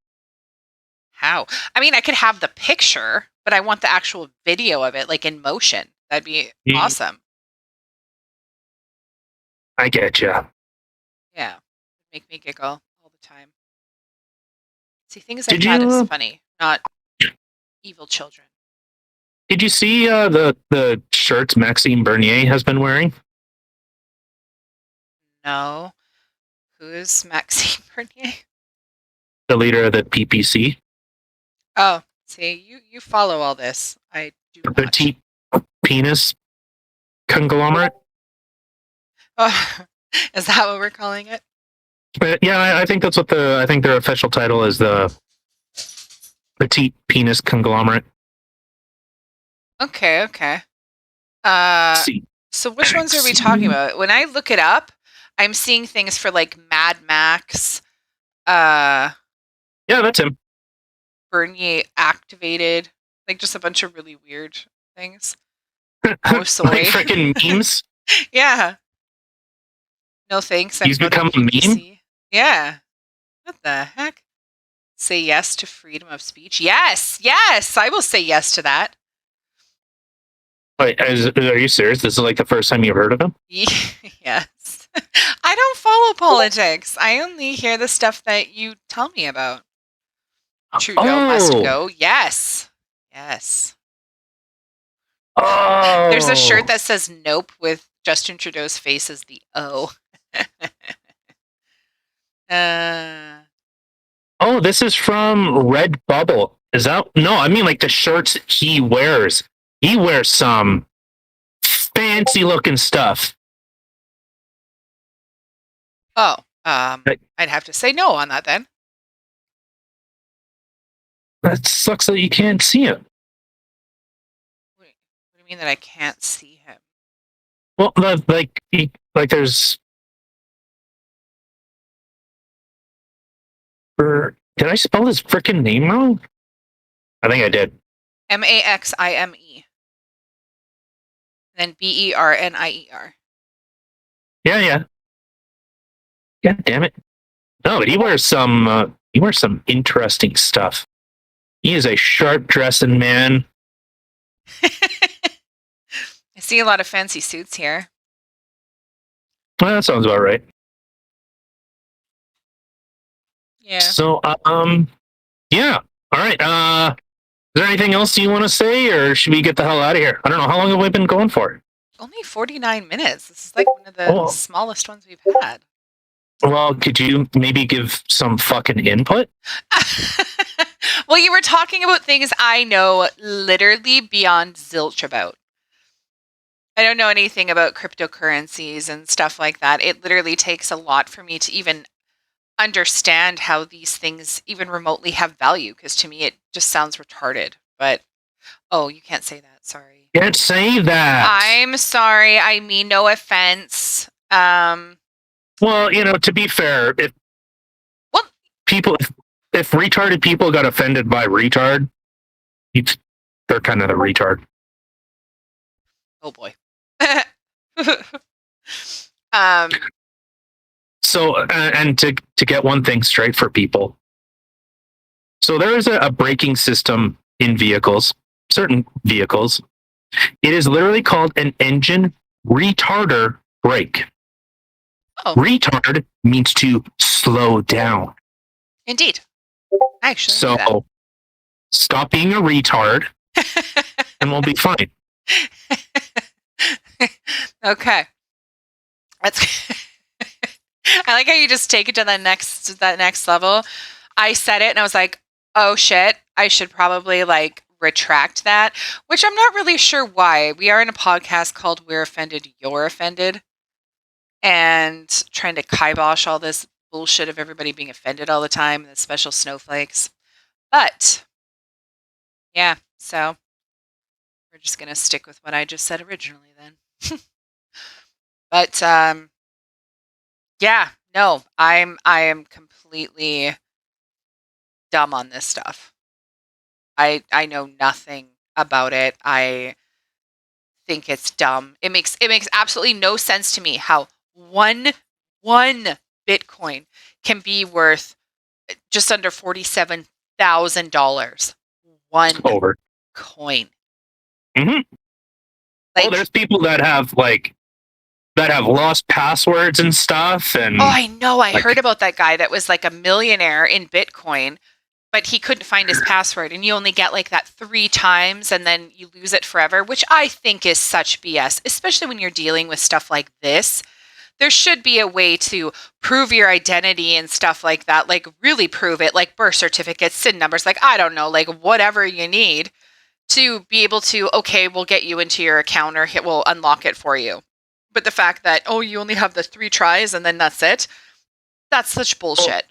How? I mean, I could have the picture, but I want the actual video of it, like in motion. That'd be Mm, awesome. I get you. Yeah. Make me giggle all the time. See, things like Did that is you funny, not evil children. did you see the shirts Maxime Bernier has been wearing? No. Who's Maxime Bernier? The leader of the PPC, Oh, see, you follow all this. I do the not. petite penis conglomerate. Oh, is that what we're calling it? But yeah, I think that's what I think their official title is, the petite penis conglomerate. Okay, okay. Uh, See, so which ones are we talking about? When I look it up, I'm seeing things for like Mad Max, uh, yeah, that's him. Bernier activated, like just a bunch of really weird things. Oh, Like sorry. freaking memes. Yeah. No thanks. I'm He's voting become a meme. PPC. Yeah. What the heck? Say yes to freedom of speech. Yes, yes, I will say yes to that. Wait, are you serious? This is like the first time you've heard of him? Yes. I don't follow politics. I only hear the stuff that you tell me about. Trudeau must Oh, go. Yes. Yes. There's a shirt oh, that says nope with Justin Trudeau's face as the O. uh, oh! This is from Redbubble. Is that no? I mean, like the shirts he wears. He wears some fancy looking stuff. oh, That, I'd have to say no on that then. that sucks that you can't see it. What do you mean that I can't see him? Well, like there's. Did I spell his freaking name wrong? I think I did. Maxime. And then Bernier. Yeah, yeah. God damn it! No, but he wears some interesting stuff. He is a sharp dressing man. I see a lot of fancy suits here. Well, that sounds about right. Yeah. So, yeah. All right. Is there anything else you want to say, or should we get the hell out of here? I don't know. How long have we been going for? Only 49 minutes. This is like one of the Oh, smallest ones we've had. well, could you maybe give some fucking input? Well, you were talking about things I know literally beyond zilch about. I don't know anything about cryptocurrencies and stuff like that. It literally takes a lot for me to even understand how these things even remotely have value, because to me it just sounds retarded. But oh, you can't say that. Sorry. Can't say that. I'm sorry. I mean no offense. Well, to be fair, if Well, people if retarded people got offended by retard, they're kind of the retard. Oh boy. um. So, and to get one thing straight for people, so there is a braking system in vehicles, certain vehicles. It is literally called an engine retarder brake. Oh. Retard means to slow down. Indeed. I actually So knew stop being a retard that. and we'll be fine. Okay. That's I like how you just take it to that next level. I said it and I was like, oh shit, I should probably like retract that, which I'm not really sure why. We are in a podcast called We're Offended, You're Offended, and trying to kibosh all this bullshit of everybody being offended all the time, the special snowflakes. But yeah, so we're just gonna stick with what I just said originally then. But yeah, no, I am completely dumb on this stuff. I know nothing about it. I think it's dumb. It makes absolutely no sense to me how one Bitcoin can be worth just under $47,000. One Over. coin. Mm-hmm. Like, there's people that have lost passwords and stuff. And oh, I know. I heard about that guy that was like a millionaire in Bitcoin, but he couldn't find his password, and you only get like that 3 times and then you lose it forever, which I think is such BS, especially when you're dealing with stuff like this. There should be a way to prove your identity and stuff like that, like really prove it, like birth certificates, SIN numbers, like I don't know, like whatever you need to be able to, okay, we'll get you into your account or we'll unlock it for you. But the fact that, oh, you only have the 3 tries and then that's it, that's such bullshit.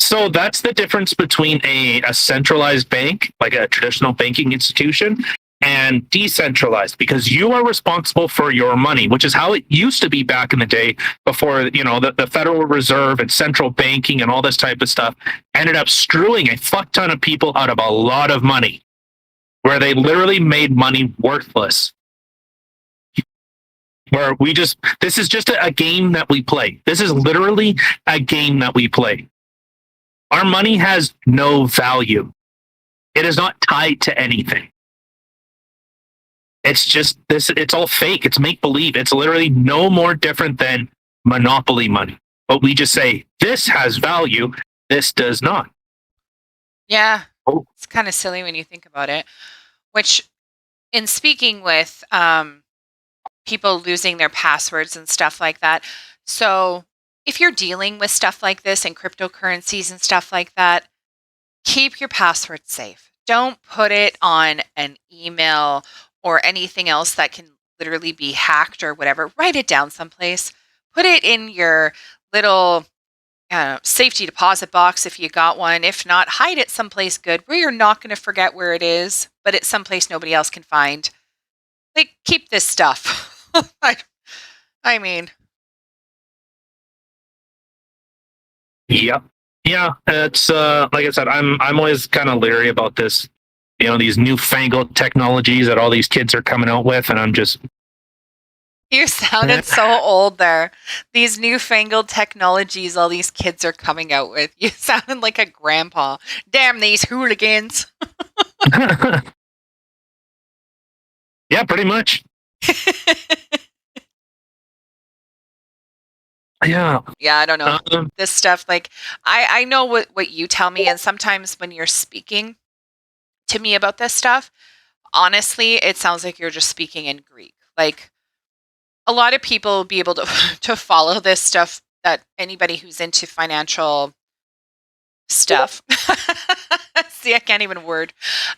So that's the difference between a centralized bank, like a traditional banking institution, and decentralized, because you are responsible for your money, which is how it used to be back in the day before, the Federal Reserve and central banking and all this type of stuff ended up screwing a fuck ton of people out of a lot of money, where they literally made money worthless. Where this is just a game that we play. This is literally a game that we play. Our money has no value. It is not tied to anything. It's just this, it's all fake. It's make believe. It's literally no more different than monopoly money. But we just say, this has value, this does not. Yeah. It's kind of silly when you think about it. Which, in speaking with people losing their passwords and stuff like that, so if you're dealing with stuff like this and cryptocurrencies and stuff like that, keep your password safe. Don't put it on an email or anything else that can literally be hacked or whatever. Write it down someplace. Put it in your little safety deposit box if you got one. If not, hide it someplace good where you're not going to forget where it is, but it's someplace nobody else can find. Like, keep this stuff. I mean. Yep. Yeah, it's like I said, I'm always kind of leery about this, these newfangled technologies that all these kids are coming out with, and I'm just. You sounded so old there. These newfangled technologies all these kids are coming out with. You sounded like a grandpa. Damn these hooligans. Yeah, pretty much. Yeah. Yeah, I don't know. This stuff, like, I know what you tell me, and sometimes when you're speaking to me about this stuff, honestly, it sounds like you're just speaking in Greek. Like, a lot of people will be able to to follow this stuff, that anybody who's into financial stuff. See, I can't even word.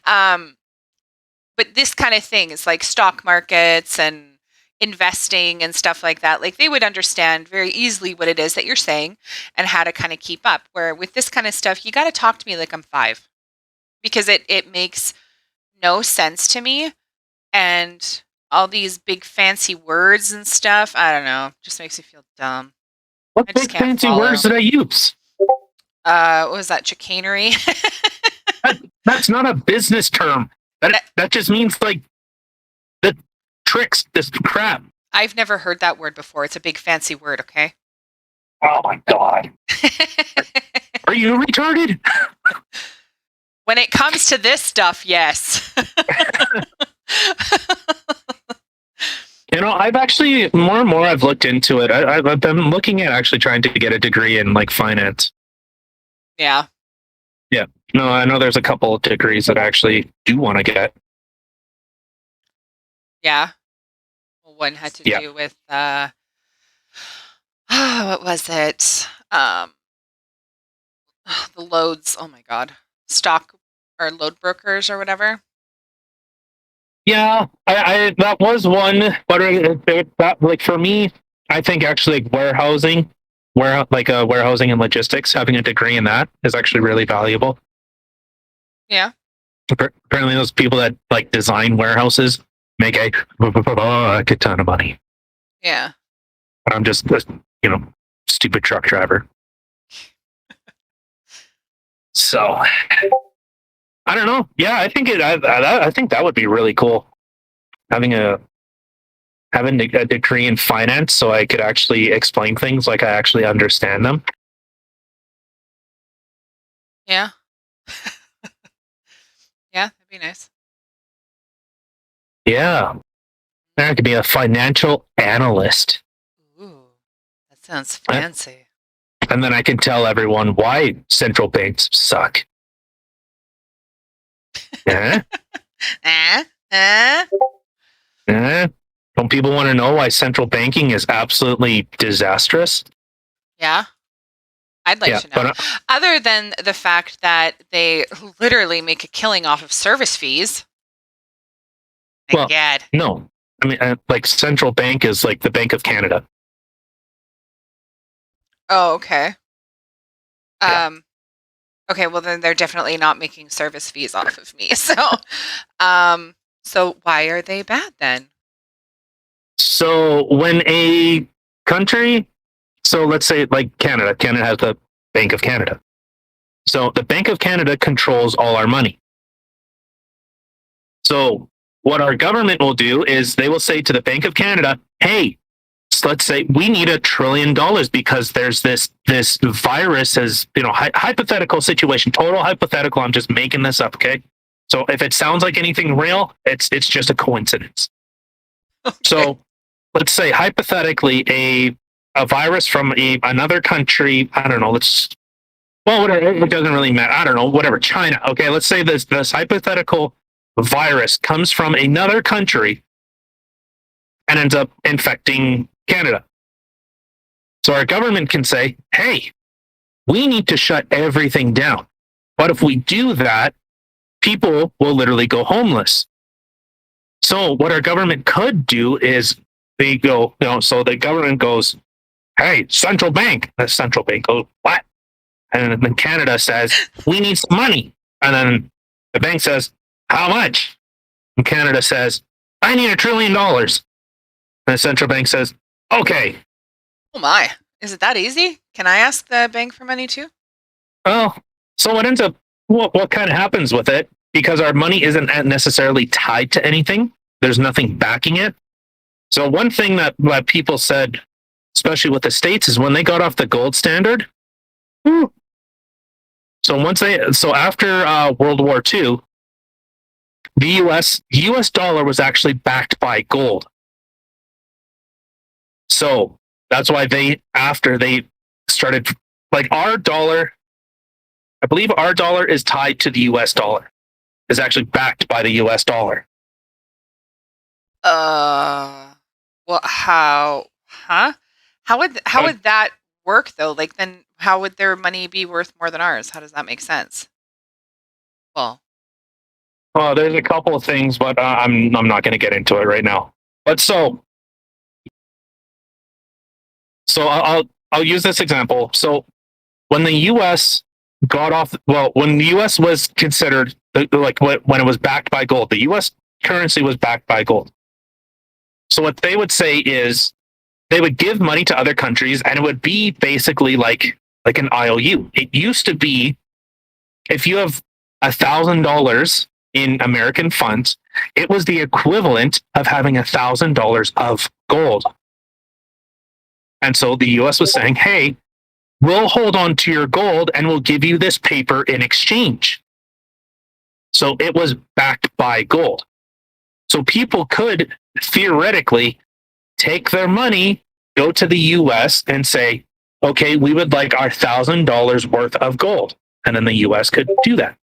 But this kind of thing is like stock markets and investing and stuff like that. Like, they would understand very easily what it is that you're saying and how to kind of keep up. Where with this kind of stuff, you got to talk to me like I'm 5, because it makes no sense to me. And all these big fancy words and stuff, I don't know, just makes me feel dumb. What I just big can't fancy follow. words did I use? What was that? Chicanery? That's not a business term. That just means like the tricks, this crap. I've never heard that word before. It's a big fancy word, okay? Oh my god. Are you retarded? When it comes to this stuff, yes. I've actually more and more I've looked into it. I've been looking at actually trying to get a degree in like finance. Yeah. Yeah. No, I know there's a couple of degrees that I actually do want to get. Yeah. Well, one had to do with what was it? The loads. Oh my god, stock or load brokers or whatever. Yeah, I that was one, but that like for me, I think actually like warehousing, warehousing and logistics, having a degree in that is actually really valuable. Yeah. Apparently, those people that like design warehouses make a good ton of money. Yeah. But I'm just a stupid truck driver. So I don't know. Yeah, I think I think that would be really cool. Having a degree in finance, so I could actually explain things like I actually understand them. Yeah. Yeah, that'd be nice. Yeah, I could be a financial analyst. Ooh, that sounds fancy. And then I can tell everyone why central banks suck. Eh? Don't people want to know why central banking is absolutely disastrous? Yeah. I'd like to know. Other than the fact that they literally make a killing off of service fees. Well, no. I mean, like central bank is like the Bank of Canada. Oh, okay. Yeah. Okay, well then they're definitely not making service fees off of me. So, so why are they bad then? So when a country, so let's say like Canada has the Bank of Canada. So the Bank of Canada controls all our money. So what our government will do is they will say to the Bank of Canada, hey, let's say we need $1 trillion because there's this virus as hypothetical situation, total hypothetical. I'm just making this up. Okay. So if it sounds like anything real, it's just a coincidence. Okay. So let's say hypothetically a virus from another country. I don't know. Whatever. It doesn't really matter. I don't know. Whatever. China. Okay. Let's say this hypothetical virus comes from another country and ends up infecting Canada. So our government can say, hey, we need to shut everything down. But if we do that, people will literally go homeless. So what our government could do is they go, so the government goes, hey, central bank. The central bank goes, what? And then Canada says, we need some money. And then the bank says, how much? And Canada says, I need $1 trillion. And the central bank says, okay. Oh my. Is it that easy? Can I ask the bank for money too? Well, so what ends up, what kind of happens with it, because our money isn't necessarily tied to anything, there's nothing backing it. So one thing that people said, especially with the States, is when they got off the gold standard. So after World War II, the US dollar was actually backed by gold. So that's why after they started, like our dollar, I believe our dollar is tied to the US dollar, is actually backed by the US dollar. Well, how would that work though? Like then how would their money be worth more than ours? How does that make sense? Well, there's a couple of things, but I'm not going to get into it right now. But so I'll use this example. So when the U.S. when the U.S. was considered when it was backed by gold, the U.S. currency was backed by gold. So what they would say is they would give money to other countries, and it would be basically like like an IOU. It used to be if you have $1,000 in American funds, it was the equivalent of having $1,000 of gold. And so the US was saying, hey, we'll hold on to your gold and we'll give you this paper in exchange. So it was backed by gold. So people could theoretically take their money, go to the US and say, okay, we would like our $1,000 worth of gold. And then the US could do that,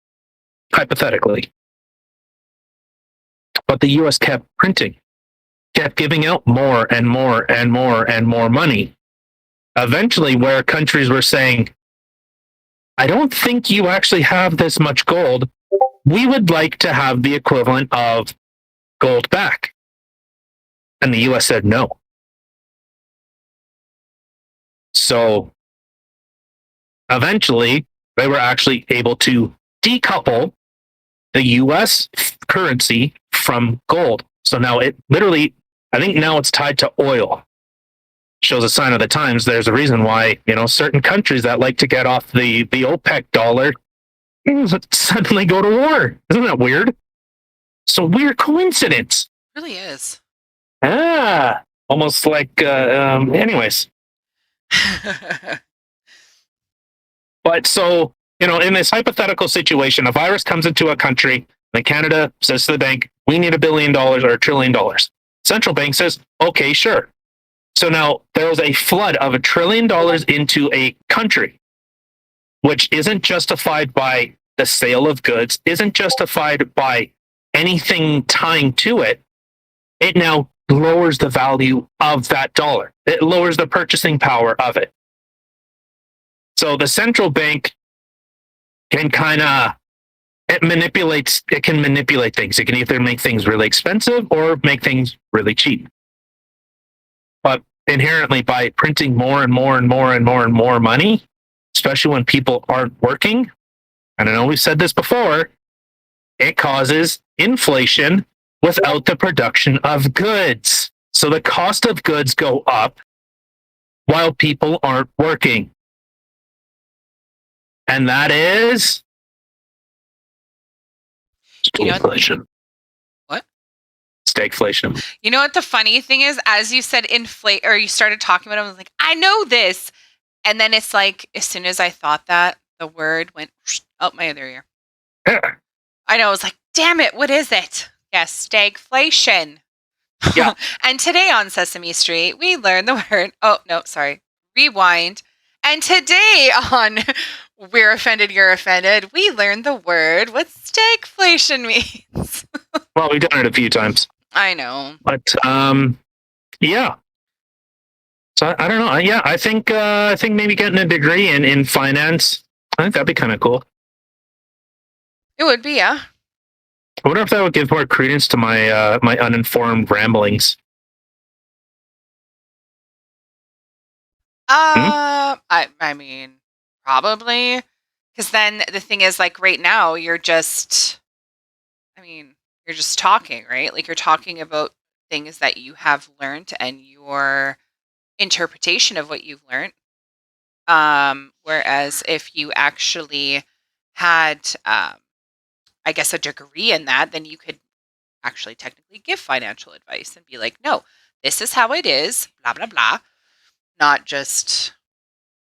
hypothetically. But the US kept printing, kept giving out more and more and more and more money. Eventually, where countries were saying, I don't think you actually have this much gold. We would like to have the equivalent of gold back. And the US said no. So eventually, they were actually able to decouple the US currency from gold. So now it literally, I think now it's tied to oil. Shows a sign of the times. There's a reason why, certain countries that like to get off the OPEC dollar suddenly go to war. Isn't that weird? It's a weird coincidence. It really is. Almost like, anyways. But so, in this hypothetical situation, a virus comes into a country, and Canada says to the bank, we need $1 billion or $1 trillion. Central bank says, okay, sure. So now there was a flood of $1 trillion into a country, which isn't justified by the sale of goods, isn't justified by anything tying to it. It now lowers the value of that dollar. It lowers the purchasing power of it. So the central bank can it can manipulate things. It can either make things really expensive or make things really cheap. But inherently, by printing more and more and more and more and more money, especially when people aren't working, and I know we've said this before, it causes inflation without the production of goods. So the cost of goods go up while people aren't working. And that is stagflation. What? Stagflation. You know what the funny thing is? As you said inflate, or you started talking about it, I was like, I know this. And then it's like, as soon as I thought that, the word went out my other ear. Yeah. I know. I was like, damn it, what is it? Yes, stagflation. Yeah. And today on Sesame Street, we learned the word. Oh, no, sorry. Rewind. And today on We're Offended, You're Offended, we learned the word what stagflation means. Well, we've done it a few times. I know. But, yeah. So I don't know. Yeah, I think maybe getting a degree in finance, I think that'd be kind of cool. It would be, yeah. I wonder if that would give more credence to my my uninformed ramblings. I mean, probably. Because then the thing is, like, right now, you're just talking, right? Like, you're talking about things that you have learned and your interpretation of what you've learned. Whereas if you actually had, I guess, a degree in that, then you could actually technically give financial advice and be like, no, this is how it is, blah, blah, blah. Not just,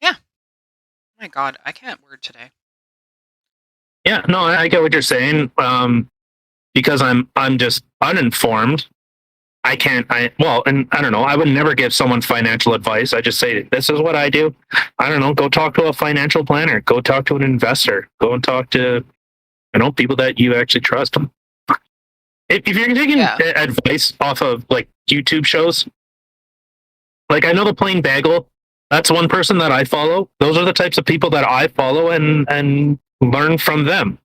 yeah. Oh my God, I can't word today. Yeah, no, I get what you're saying. Because I'm just uninformed. And I don't know. I would never give someone financial advice. I just say, this is what I do. I don't know. Go talk to a financial planner. Go talk to an investor. Go and talk to, people that you actually trust. If you're taking advice off of like YouTube shows, like I know the Plain Bagel, that's one person that I follow. Those are the types of people that I follow and learn from them.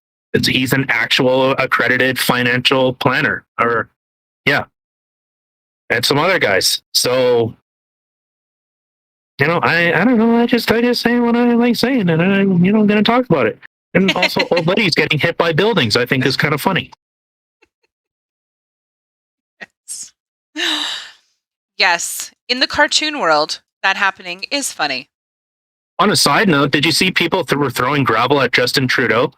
He's an actual accredited financial planner, and some other guys. So, I don't know. I just say what I like saying, and I'm going to talk about it. And also, old ladies getting hit by buildings, I think, is kind of funny. Yes, in the cartoon world, that happening is funny. On a side note, did you see people were throwing gravel at Justin Trudeau?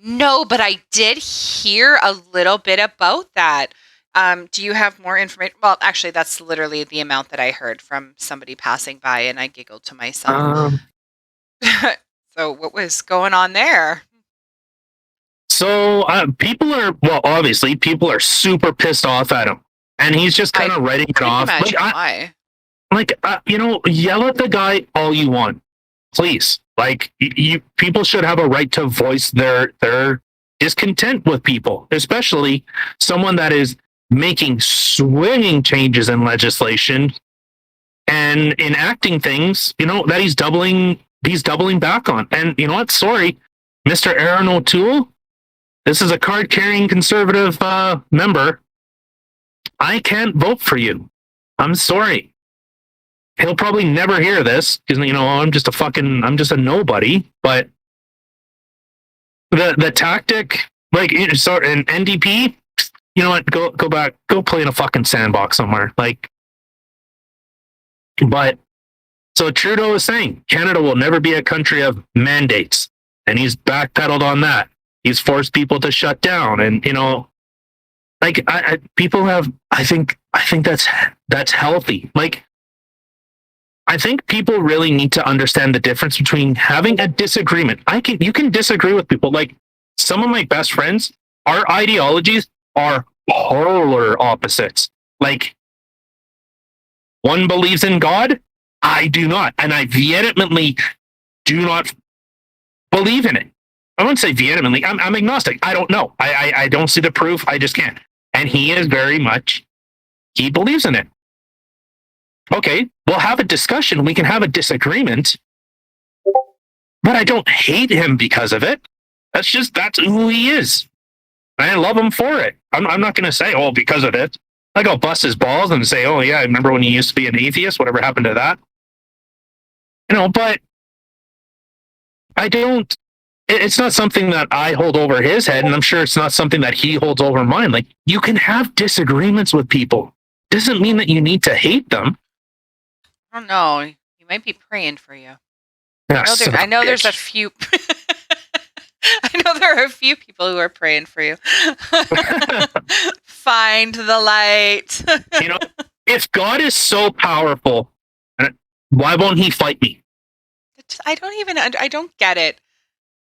No, but I did hear a little bit about that. Do you have more information? Well, actually, that's literally the amount that I heard from somebody passing by, and I giggled to myself. Um, So, what was going on there? so people are, well, obviously, people are super pissed off at him, and he's just kind of writing it off. Imagine why. Yell at the guy all you want, please. Like, you people should have a right to voice their discontent with people, especially someone that is making swinging changes in legislation and enacting things, that he's doubling back on. And you know what? Sorry, Mr. Aaron O'Toole, this is a card-carrying conservative member. I can't vote for you. I'm sorry. He'll probably never hear this because I'm just a nobody. But the tactic, like, so an NDP, you know what? Go back, go play in a fucking sandbox somewhere. Like, but so Trudeau is saying Canada will never be a country of mandates, and he's backpedaled on that. He's forced people to shut down, and like people have. I think that's healthy. Like, I think people really need to understand the difference between having a disagreement. You can disagree with people. Like, some of my best friends, our ideologies are polar opposites. Like, one believes in God, I do not, and I vehemently do not believe in it. I wouldn't say vehemently. I'm agnostic. I don't know. I don't see the proof. I just can't. And he is very much. He believes in it. Okay, we'll have a discussion. We can have a disagreement, but I don't hate him because of it. That's who he is. I love him for it. I'm not going to say, oh, because of it. Like, I'll bust his balls and say, oh, yeah, I remember when he used to be an atheist, whatever happened to that. But I don't, it's not something that I hold over his head, and I'm sure it's not something that he holds over mine. Like, you can have disagreements with people. Doesn't mean that you need to hate them. I don't know. He might be praying for you. Yeah, I know there's a few. I know there are a few people who are praying for you. Find the light. If God is so powerful, why won't he fight me? I don't get it.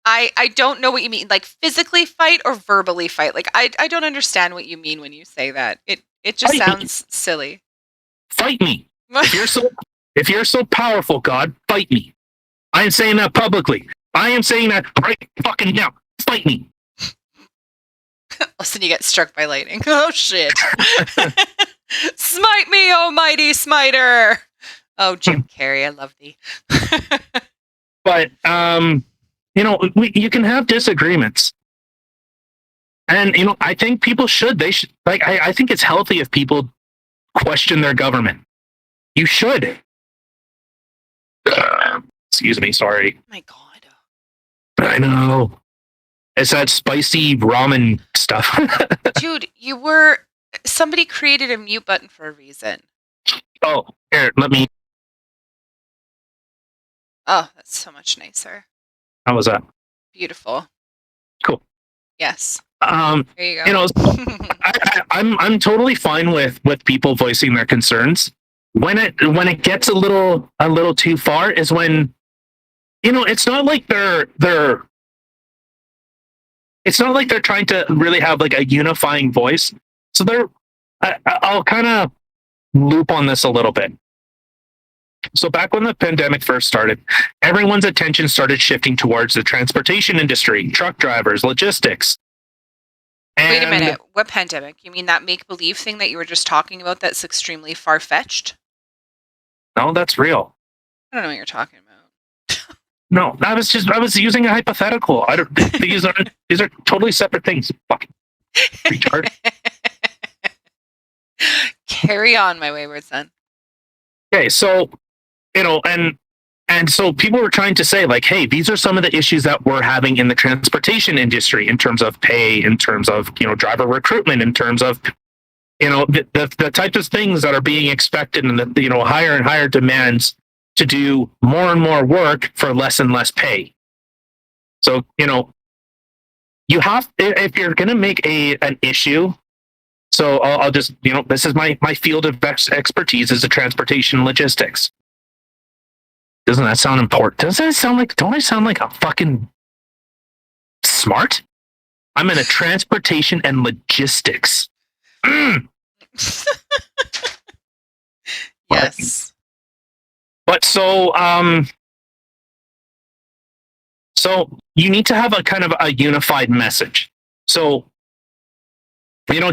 I don't know what you mean. Like, physically fight or verbally fight? Like, I don't understand what you mean when you say that. It just sounds silly. Fight me. If you're so powerful, God, fight me. I am saying that publicly. I am saying that right fucking now. Fight me. Listen, you get struck by lightning. Oh, shit. Smite me, oh mighty smiter. Oh, Jim Carrey, I love thee. But, you can have disagreements. And, I think people should. I think it's healthy if people question their government. You should. Excuse me, sorry. Oh my God. I know. It's that spicy ramen stuff. Dude, somebody created a mute button for a reason. Oh, here, let me. Oh, that's so much nicer. How was that? Beautiful. Cool. Yes. There you go. I'm totally fine with people voicing their concerns. When it gets a little too far is when, it's not like they're trying to really have like a unifying voice. So I'll kind of loop on this a little bit. So back when the pandemic first started, everyone's attention started shifting towards the transportation industry, truck drivers, logistics. Wait a minute. What pandemic? You mean that make-believe thing that you were just talking about that's extremely far-fetched? No, that's real. I don't know what you're talking about. No, I was using a hypothetical. These are totally separate things. Fucking retard. Carry on, my wayward son. Okay, so and so people were trying to say, like, hey, these are some of the issues that we're having in the transportation industry in terms of pay, in terms of driver recruitment, in terms of the types of things that are being expected, and the higher and higher demands to do more and more work for less and less pay. So, you have, if you're going to make an issue, so I'll just, this is my field of expertise is the transportation logistics. Doesn't that sound important? Don't I sound like a fucking smart? I'm in a transportation and logistics. Yes. But so you need to have a kind of a unified message. So,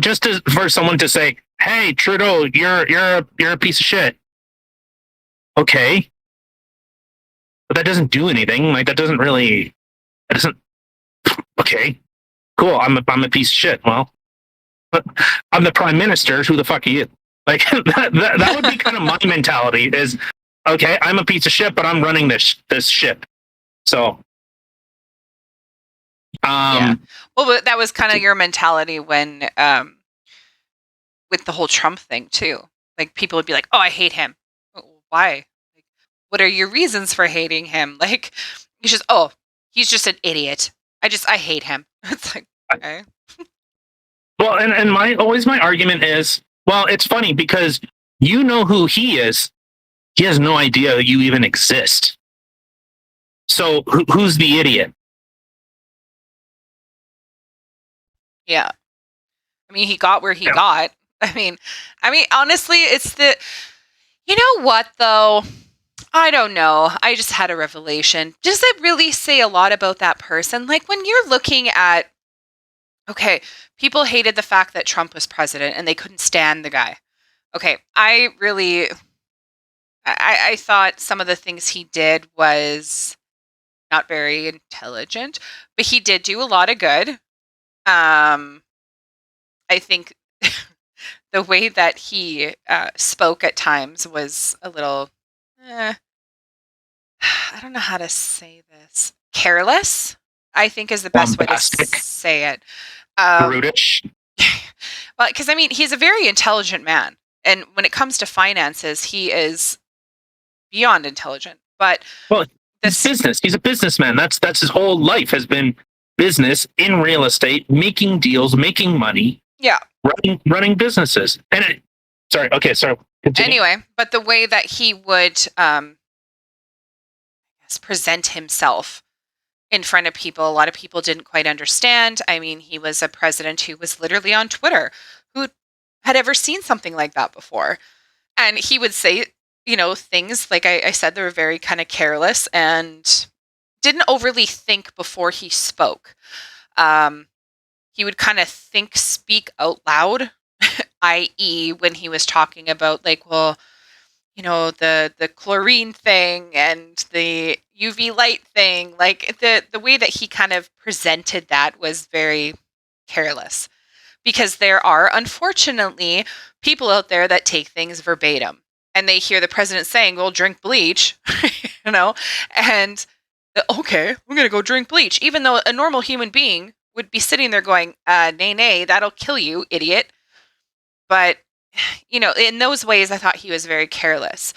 just for someone to say, "Hey, Trudeau, you're a piece of shit." Okay, but that doesn't do anything. Like that doesn't. Okay, cool. I'm a piece of shit. Well, I'm the prime minister. Who the fuck are you? Like that would be kind of my mentality. Is okay. I'm a piece of shit, but I'm running this ship. So. Yeah. Well, that was kind of your mentality when, with the whole Trump thing too. Like people would be like, "Oh, I hate him." Why? Like, what are your reasons for hating him? Like, he's just an idiot. I hate him. It's like, okay. Well, and my argument is, well, it's funny because you know who he is. He has no idea you even exist. So who's the idiot? Yeah. I mean, he got where he got. I mean, honestly, it's you know what though? I don't know. I just had a revelation. Does it really say a lot about that person? Like when you're looking at, okay, people hated the fact that Trump was president and they couldn't stand the guy. Okay, I thought some of the things he did was not very intelligent, but he did do a lot of good. I think the way that he spoke at times was a little, I don't know how to say this, careless, I think is the best way to say it. Brutish. Well, because he's a very intelligent man. And when it comes to finances, he is beyond intelligent. But it's business. He's a businessman. That's his whole life has been business in real estate, making deals, making money. Yeah. Running businesses. And sorry. Continue. Anyway, but the way that he would present himself in front of people, a lot of people didn't quite understand. I mean, he was a president who was literally on Twitter. Who had ever seen something like that before? And he would say, things like I said, they were very kind of careless and didn't overly think before he spoke. He would kind of speak out loud, i.e. when he was talking about like, well, the chlorine thing and the UV light thing, like the way that he kind of presented that was very careless, because there are unfortunately people out there that take things verbatim and they hear the president saying, well, drink bleach, and okay, I'm going to go drink bleach, even though a normal human being would be sitting there going, nay, that'll kill you, idiot. But, in those ways, I thought he was very careless.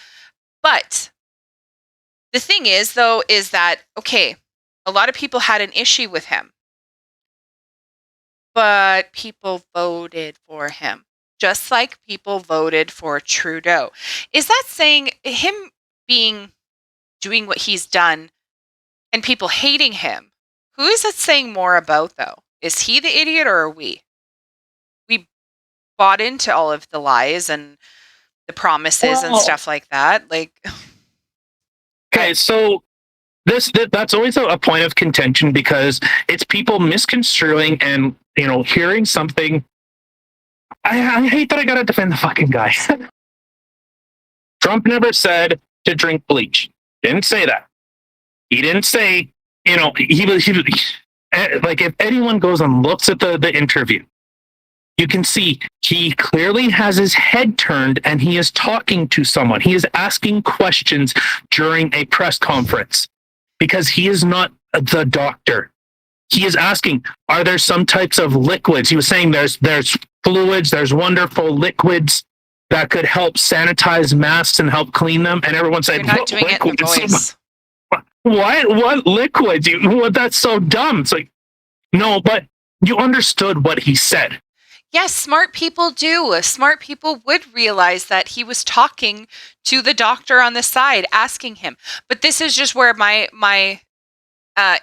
But the thing is, though, is that, okay, a lot of people had an issue with him. But people voted for him, just like people voted for Trudeau. Is that saying him doing what he's done and people hating him? Who is it saying more about, though? Is he the idiot or are we? We bought into all of the lies and the promises and stuff like that. Like, okay, so that's always a point of contention because it's people misconstruing and hearing something. I hate that I gotta defend the fucking guy. Trump never said to drink bleach. Didn't say that. He didn't say. He was like, if anyone goes and looks at the interview, you can see he clearly has his head turned and he is talking to someone. He is asking questions during a press conference because he is not the doctor. He is asking, are there some types of liquids? He was saying there's fluids, there's wonderful liquids. that could help sanitize masks and help clean them, and everyone said, You're not doing it in the voice. What liquids? What? That's so dumb. It's like, no, but you understood what he said. Yes, smart people do. Smart people would realize that he was talking to the doctor on the side, asking him. But this is just where my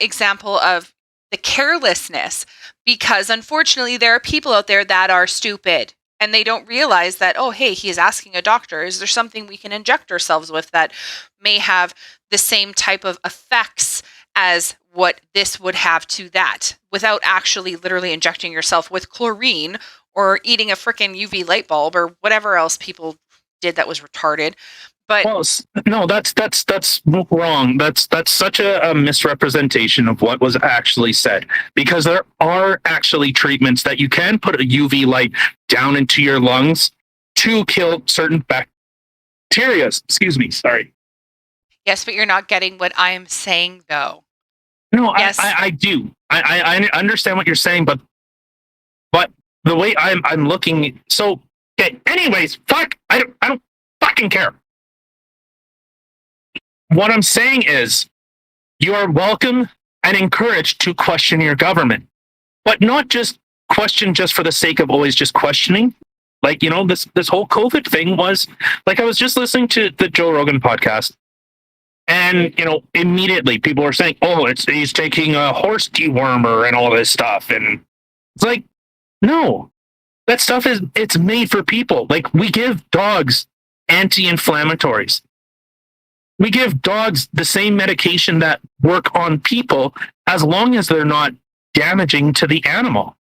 example of the carelessness, because unfortunately there are people out there that are stupid and they don't realize that, oh, hey, he's asking a doctor, is there something we can inject ourselves with that may have the same type of effects as what this would have to that, without actually literally injecting yourself with chlorine or eating a freaking UV light bulb or whatever else people did that was retarded. But well, no, that's wrong. That's such a misrepresentation of what was actually said, because there are actually treatments that you can put a UV light down into your lungs to kill certain bacteria. Excuse me, sorry. yes, but you're not getting what I'm saying, though. No, Yes. I do. I understand what you're saying, but the way I'm looking. So okay. Anyways, fuck. I don't fucking care. What I'm saying is, you are welcome and encouraged to question your government, but not just question just for the sake of always just questioning. Like, this whole COVID thing was like, I was just listening to the Joe Rogan podcast, and immediately people were saying, "Oh, he's taking a horse dewormer and all this stuff," and it's like, no, that stuff it's made for people. Like, we give dogs anti-inflammatories. We give dogs the same medication that work on people, as long as they're not damaging to the animal.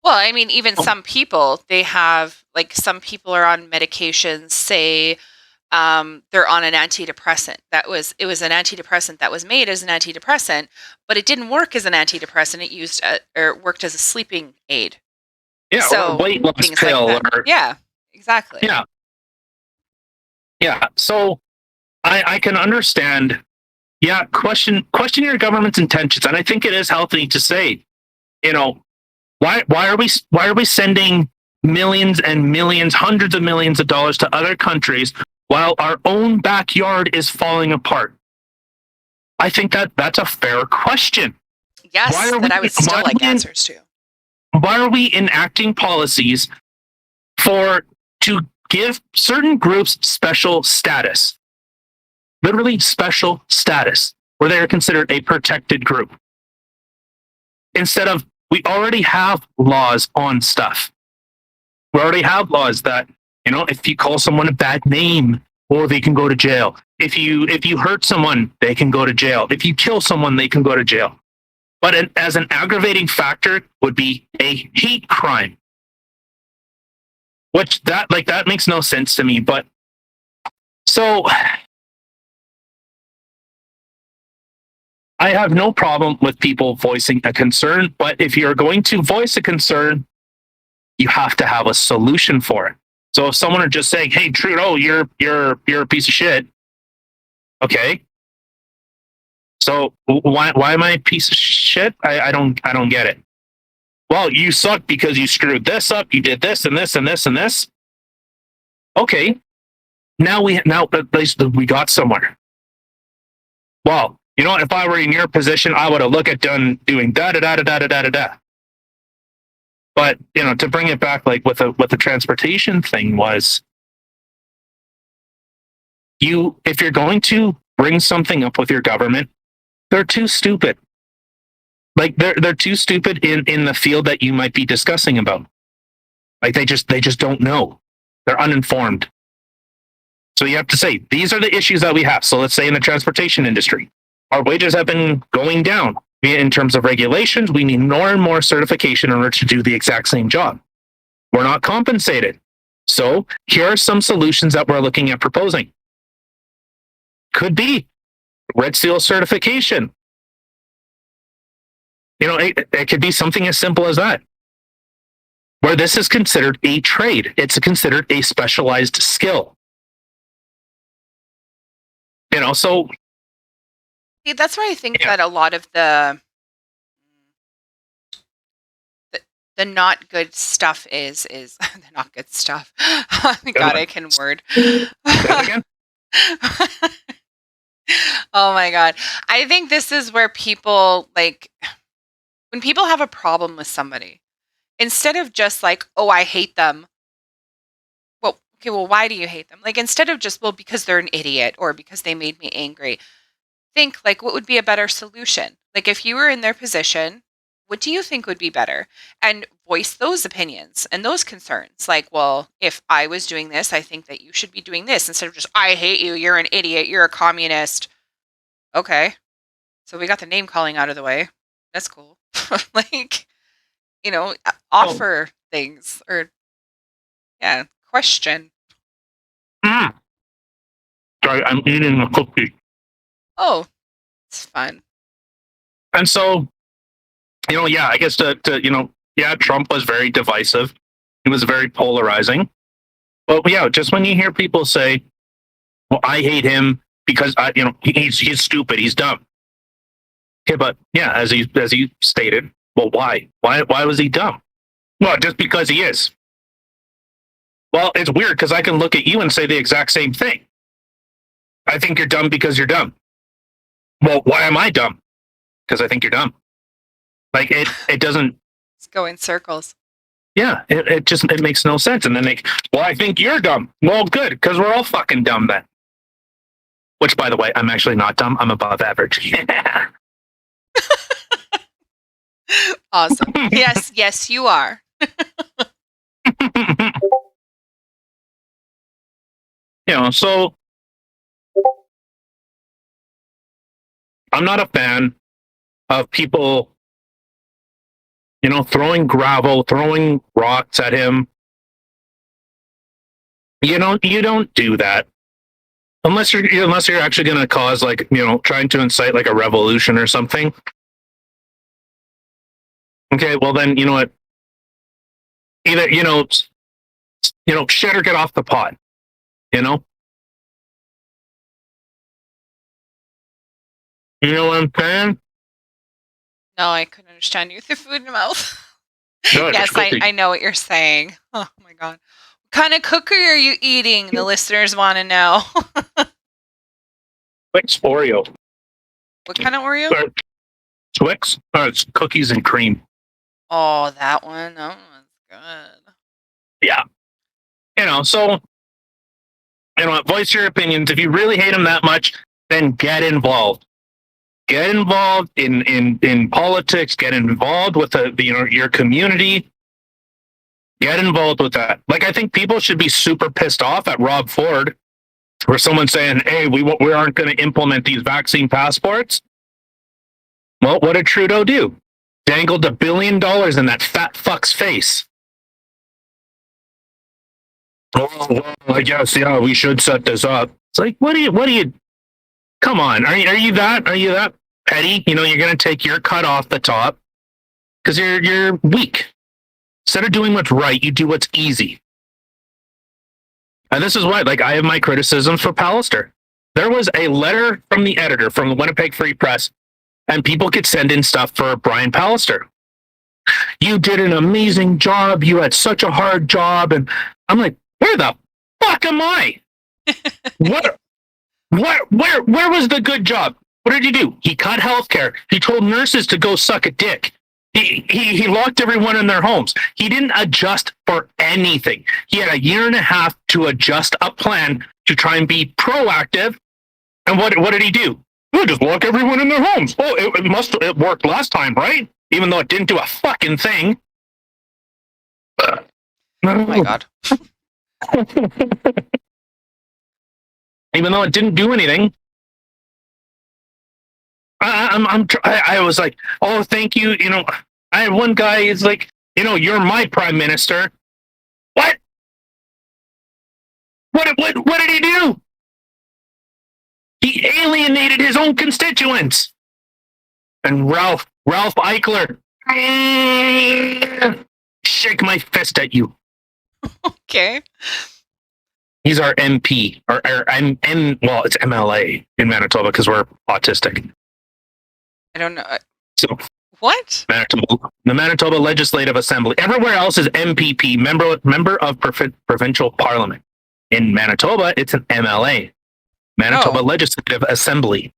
Well, I mean, even some people, they have, like, some people are on medications, say, they're on an antidepressant. It was an antidepressant that was made as an antidepressant, but it didn't work as an antidepressant. It or worked as a sleeping aid. Yeah, so, or a weight loss pill. Like yeah, exactly. Yeah. So I can understand. Yeah, question your government's intentions, and I think it is healthy to say, why are we sending millions and millions, hundreds of millions of dollars to other countries while our own backyard is falling apart? I think that's a fair question. Yes, that I would still like answers to. Why are we enacting policies to give certain groups special status? Literally special status, where they are considered a protected group. Instead of, we already have laws on stuff. We already have laws that, if you call someone a bad name, or they can go to jail. If you hurt someone, they can go to jail. If you kill someone, they can go to jail. But as an aggravating factor would be a hate crime. Which that makes no sense to me. But so I have no problem with people voicing a concern, but if you're going to voice a concern, you have to have a solution for it. So if someone are just saying, "Hey, Trudeau, you're a piece of shit," okay. So why am I a piece of shit? I don't get it. Well, you suck because you screwed this up. You did this and this and this and this. Okay, now at least we got somewhere. Well, if I were in your position, I would have looked at doing da da da da da da da da. But to bring it back, like with the transportation thing, was if you're going to bring something up with your government, they're too stupid. Like they're too stupid in the field that you might be discussing about. Like they just don't know. They're uninformed. So you have to say, these are the issues that we have. So let's say in the transportation industry, our wages have been going down. In terms of regulations, we need more and more certification in order to do the exact same job. We're not compensated. So here are some solutions that we're looking at proposing. Could be Red Seal certification. It could be something as simple as that, where this is considered a trade. It's considered a specialized skill. So that's why I think that a lot of the the not good stuff is the not good stuff. God, I can word. Say that again? Oh my God. I think this is where people like when people have a problem with somebody, instead of just like, oh, I hate them. Well, okay, well, why do you hate them? Like instead of just, well, because they're an idiot or because they made me angry, think like what would be a better solution? Like if you were in their position, what do you think would be better? And voice those opinions and those concerns. Like, well, if I was doing this, I think that you should be doing this instead of just, I hate you, you're an idiot, you're a communist. Okay. So we got the name calling out of the way. That's cool. Like, Oh, offer things or, yeah, question. mm. Sorry, I'm eating a cookie. Oh, it's fun. And so, yeah, I guess yeah, Trump was very divisive. He was very polarizing. But yeah, just when you hear people say, "Well, I hate him because he's stupid, he's dumb." Okay, but yeah, as he stated, well, why? Why was he dumb? Well, just because he is. Well, it's weird because I can look at you and say the exact same thing. I think you're dumb because you're dumb. Well, why am I dumb? Because I think you're dumb. Like it doesn't. Let's go in circles. Yeah, it makes no sense. And then I think you're dumb. Well, good, because we're all fucking dumb then. Which, by the way, I'm actually not dumb. I'm above average. Awesome. Yes, you are. So I'm not a fan of people, throwing gravel, throwing rocks at him. You don't do that unless you're actually going to cause trying to incite like a revolution or something. Okay, well then you know what? Either shit or get off the pot. You know. You know what I'm saying? No, I couldn't understand you with the food in your mouth. No, Yes, I know what you're saying. Oh my God. What kind of cookie are you eating? The listeners want to know. Twix Oreo. What kind of Oreo? Twix? It's cookies and cream. Oh, that one. That one's good. Yeah. So voice your opinions. If you really hate them that much, then get involved. Get involved in politics. Get involved with your community. Get involved with that. Like I think people should be super pissed off at Rob Ford for someone saying, "Hey, we aren't going to implement these vaccine passports." Well, what did Trudeau do? Dangled $1 billion in that fat fuck's face. Oh, well, I guess we should set this up. It's like, what do you? Come on, are you that petty? You're going to take your cut off the top because you're weak. Instead of doing what's right, you do what's easy. And this is why, I have my criticisms for Pallister. There was a letter from the editor from the Winnipeg Free Press, and people could send in stuff for Brian Pallister. You did an amazing job. You had such a hard job. And I'm like, where the fuck am I? What? Where was the good job? What did he do? He cut healthcare. He told nurses to go suck a dick. He locked everyone in their homes. He didn't adjust for anything. He had 1.5 years to adjust a plan to try and be proactive. And what did he do? Oh, just lock everyone in their homes. Oh, it worked last time, right? Even though it didn't do a fucking thing. Oh my God. Even though it didn't do anything. I was like, oh, thank you. I had one guy is like, you're my prime minister. What? What did he do? He alienated his own constituents. And Ralph Eichler, shake my fist at you. Okay. He's our MP, or well, it's MLA in Manitoba because we're autistic. I don't know. So What? The Manitoba Legislative Assembly. Everywhere else is MPP, member of provincial parliament. In Manitoba, it's an MLA, Manitoba Oh. Legislative Assembly.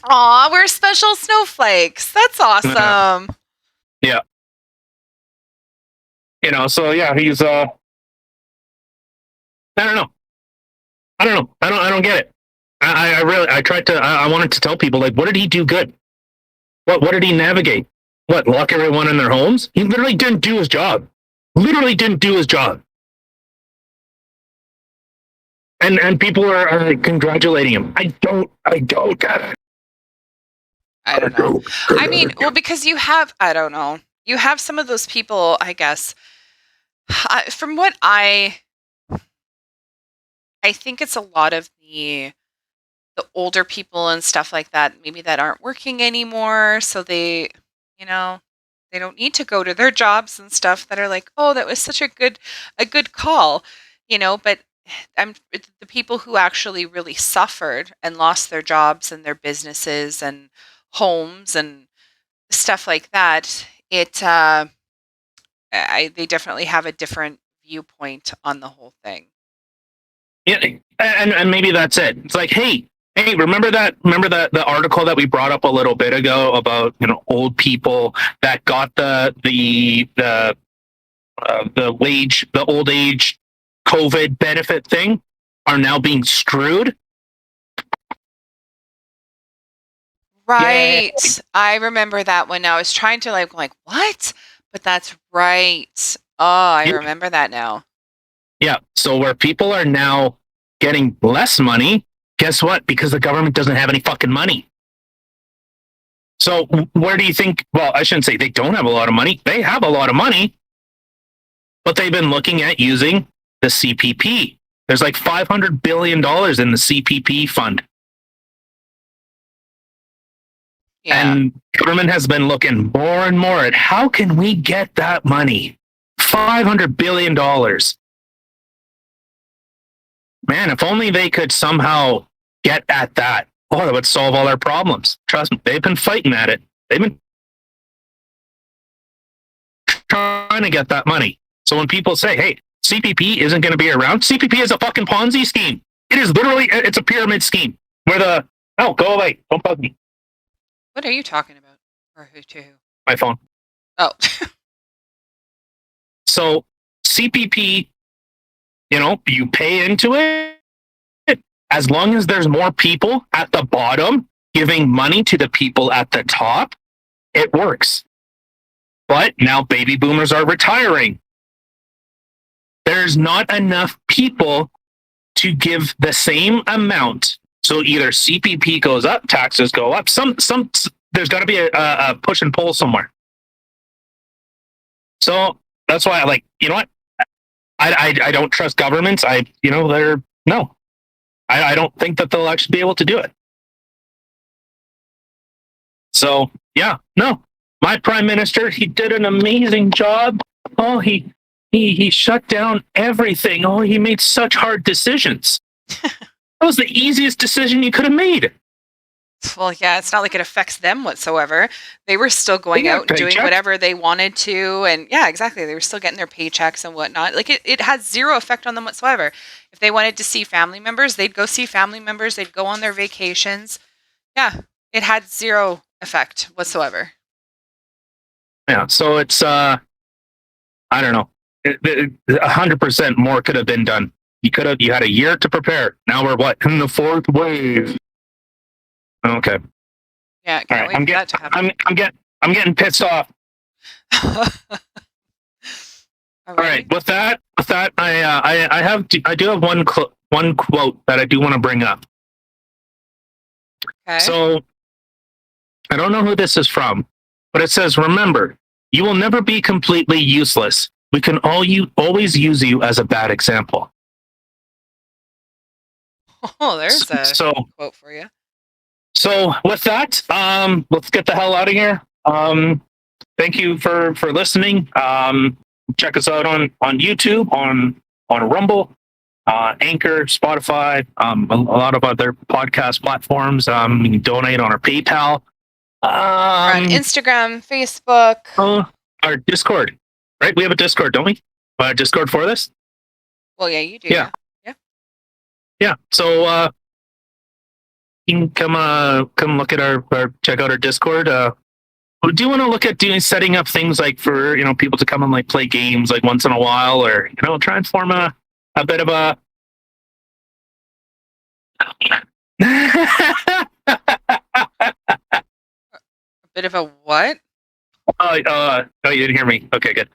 Aw, we're special snowflakes. That's awesome. Yeah. So yeah, he's I don't know. I don't get it. I tried to I wanted to tell people, like, what did he do good? What did he navigate? What, lock everyone in their homes? He literally didn't do his job. Literally didn't do his job. And people are congratulating him. I don't get it. I don't know. I mean, well, because I don't know. You have some of those people, I guess. From what I think it's a lot of the older people and stuff like that, maybe that aren't working anymore, so they don't need to go to their jobs and stuff, that are like, oh, that was such a good call, but the people who actually really suffered and lost their jobs and their businesses and homes and stuff like that, they definitely have a different viewpoint on the whole thing. Yeah, and maybe that's it. It's like, hey, remember the article that we brought up a little bit ago about old people that got the old age COVID benefit thing are now being screwed. Right. Yay. I remember that one now. I was trying to like what? But that's right. Oh, I remember that now. Yeah. So where people are now getting less money, guess what? Because the government doesn't have any fucking money. So where do you think, well, I shouldn't say they don't have a lot of money. They have a lot of money, but they've been looking at using the CPP. There's like $500 billion in the CPP fund. Yeah. And government has been looking more and more at how can we get that money? $500 billion. Man, if only they could somehow get at that. Oh, that would solve all our problems. Trust me, they've been fighting at it. They've been trying to get that money. So when people say, hey, CPP isn't going to be around, CPP is a fucking Ponzi scheme. It is literally, it's a pyramid scheme where go away. Don't bug me. What are you talking about? Or who to who? My phone. Oh. So CPP, you pay into it. As long as there's more people at the bottom giving money to the people at the top, it works. But now baby boomers are retiring. There's not enough people to give the same amount. So either CPP goes up, taxes go up. There's got to be a push and pull somewhere. So that's why I don't trust governments. I don't think that they'll actually be able to do it. So yeah, no. My prime minister, he did an amazing job. Oh, he shut down everything. Oh, he made such hard decisions. That was the easiest decision you could have made. Well, yeah, it's not like it affects them whatsoever. They were still going out and doing whatever they wanted to. And yeah, exactly. They were still getting their paychecks and whatnot. Like it had zero effect on them whatsoever. If they wanted to see family members, they'd go see family members. They'd go on their vacations. Yeah, it had zero effect whatsoever. Yeah, so it's, I don't know. 100% more could have been done. You had a year to prepare. Now we're in the fourth wave. Okay. Yeah, can't wait for that to happen. I'm getting pissed off. All right. With that, I do have one quote that I do want to bring up. Okay. So I don't know who this is from, but it says, "Remember, you will never be completely useless. We can always use you as a bad example." Oh, there's a quote for you. So with that, let's get the hell out of here. Thank you for listening. Check us out on YouTube, on Rumble, Anchor, Spotify, a lot of other podcast platforms. You can donate on our PayPal. We're on Instagram, Facebook. Oh, our Discord, right? We have a Discord, don't we? Discord for this? Well, yeah, you do. Yeah. Yeah. So you can come look at our check out our Discord. Do you want to look at setting up things like for people to come and like play games like once in a while, or try and form a bit of a A bit of a what? oh, you didn't hear me. Okay, good.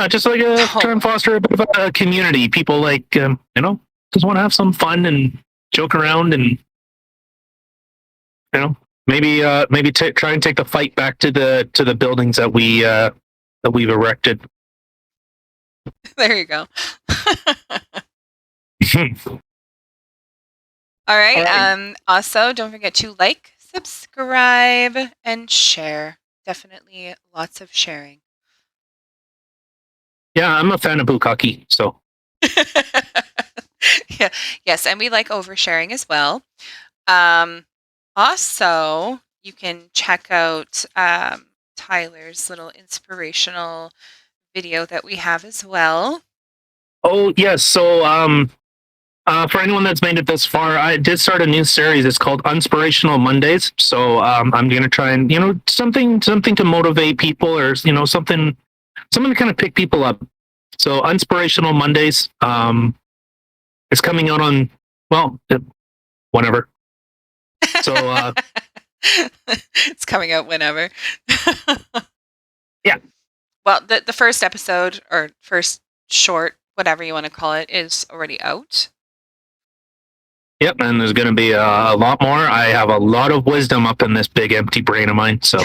Just like try and foster a bit of a community. People like just want to have some fun and joke around, and maybe try and take the fight back to the buildings that we've erected. There you go. All right. Also, don't forget to like, subscribe, and share. Definitely lots of sharing. Yeah, I'm a fan of bukkake, so. Yeah. Yes, and we like oversharing as well. Also, you can check out Tyler's little inspirational video that we have as well. Oh yes, so for anyone that's made it this far, I did start a new series. It's called Inspirational Mondays. So I'm going to try and something to motivate people, or something to kind of pick people up. So Inspirational Mondays. It's coming out on whenever. So it's coming out whenever. Yeah. Well, the first episode, or first short, whatever you want to call it, is already out. Yep, and there's going to be a lot more. I have a lot of wisdom up in this big empty brain of mine. So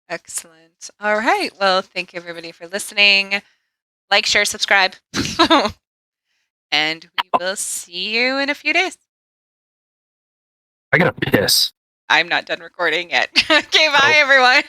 excellent. All right. Well, thank you everybody for listening. Like, share, subscribe. And we will see you in a few days. I gotta piss. I'm not done recording yet. Okay, bye everyone.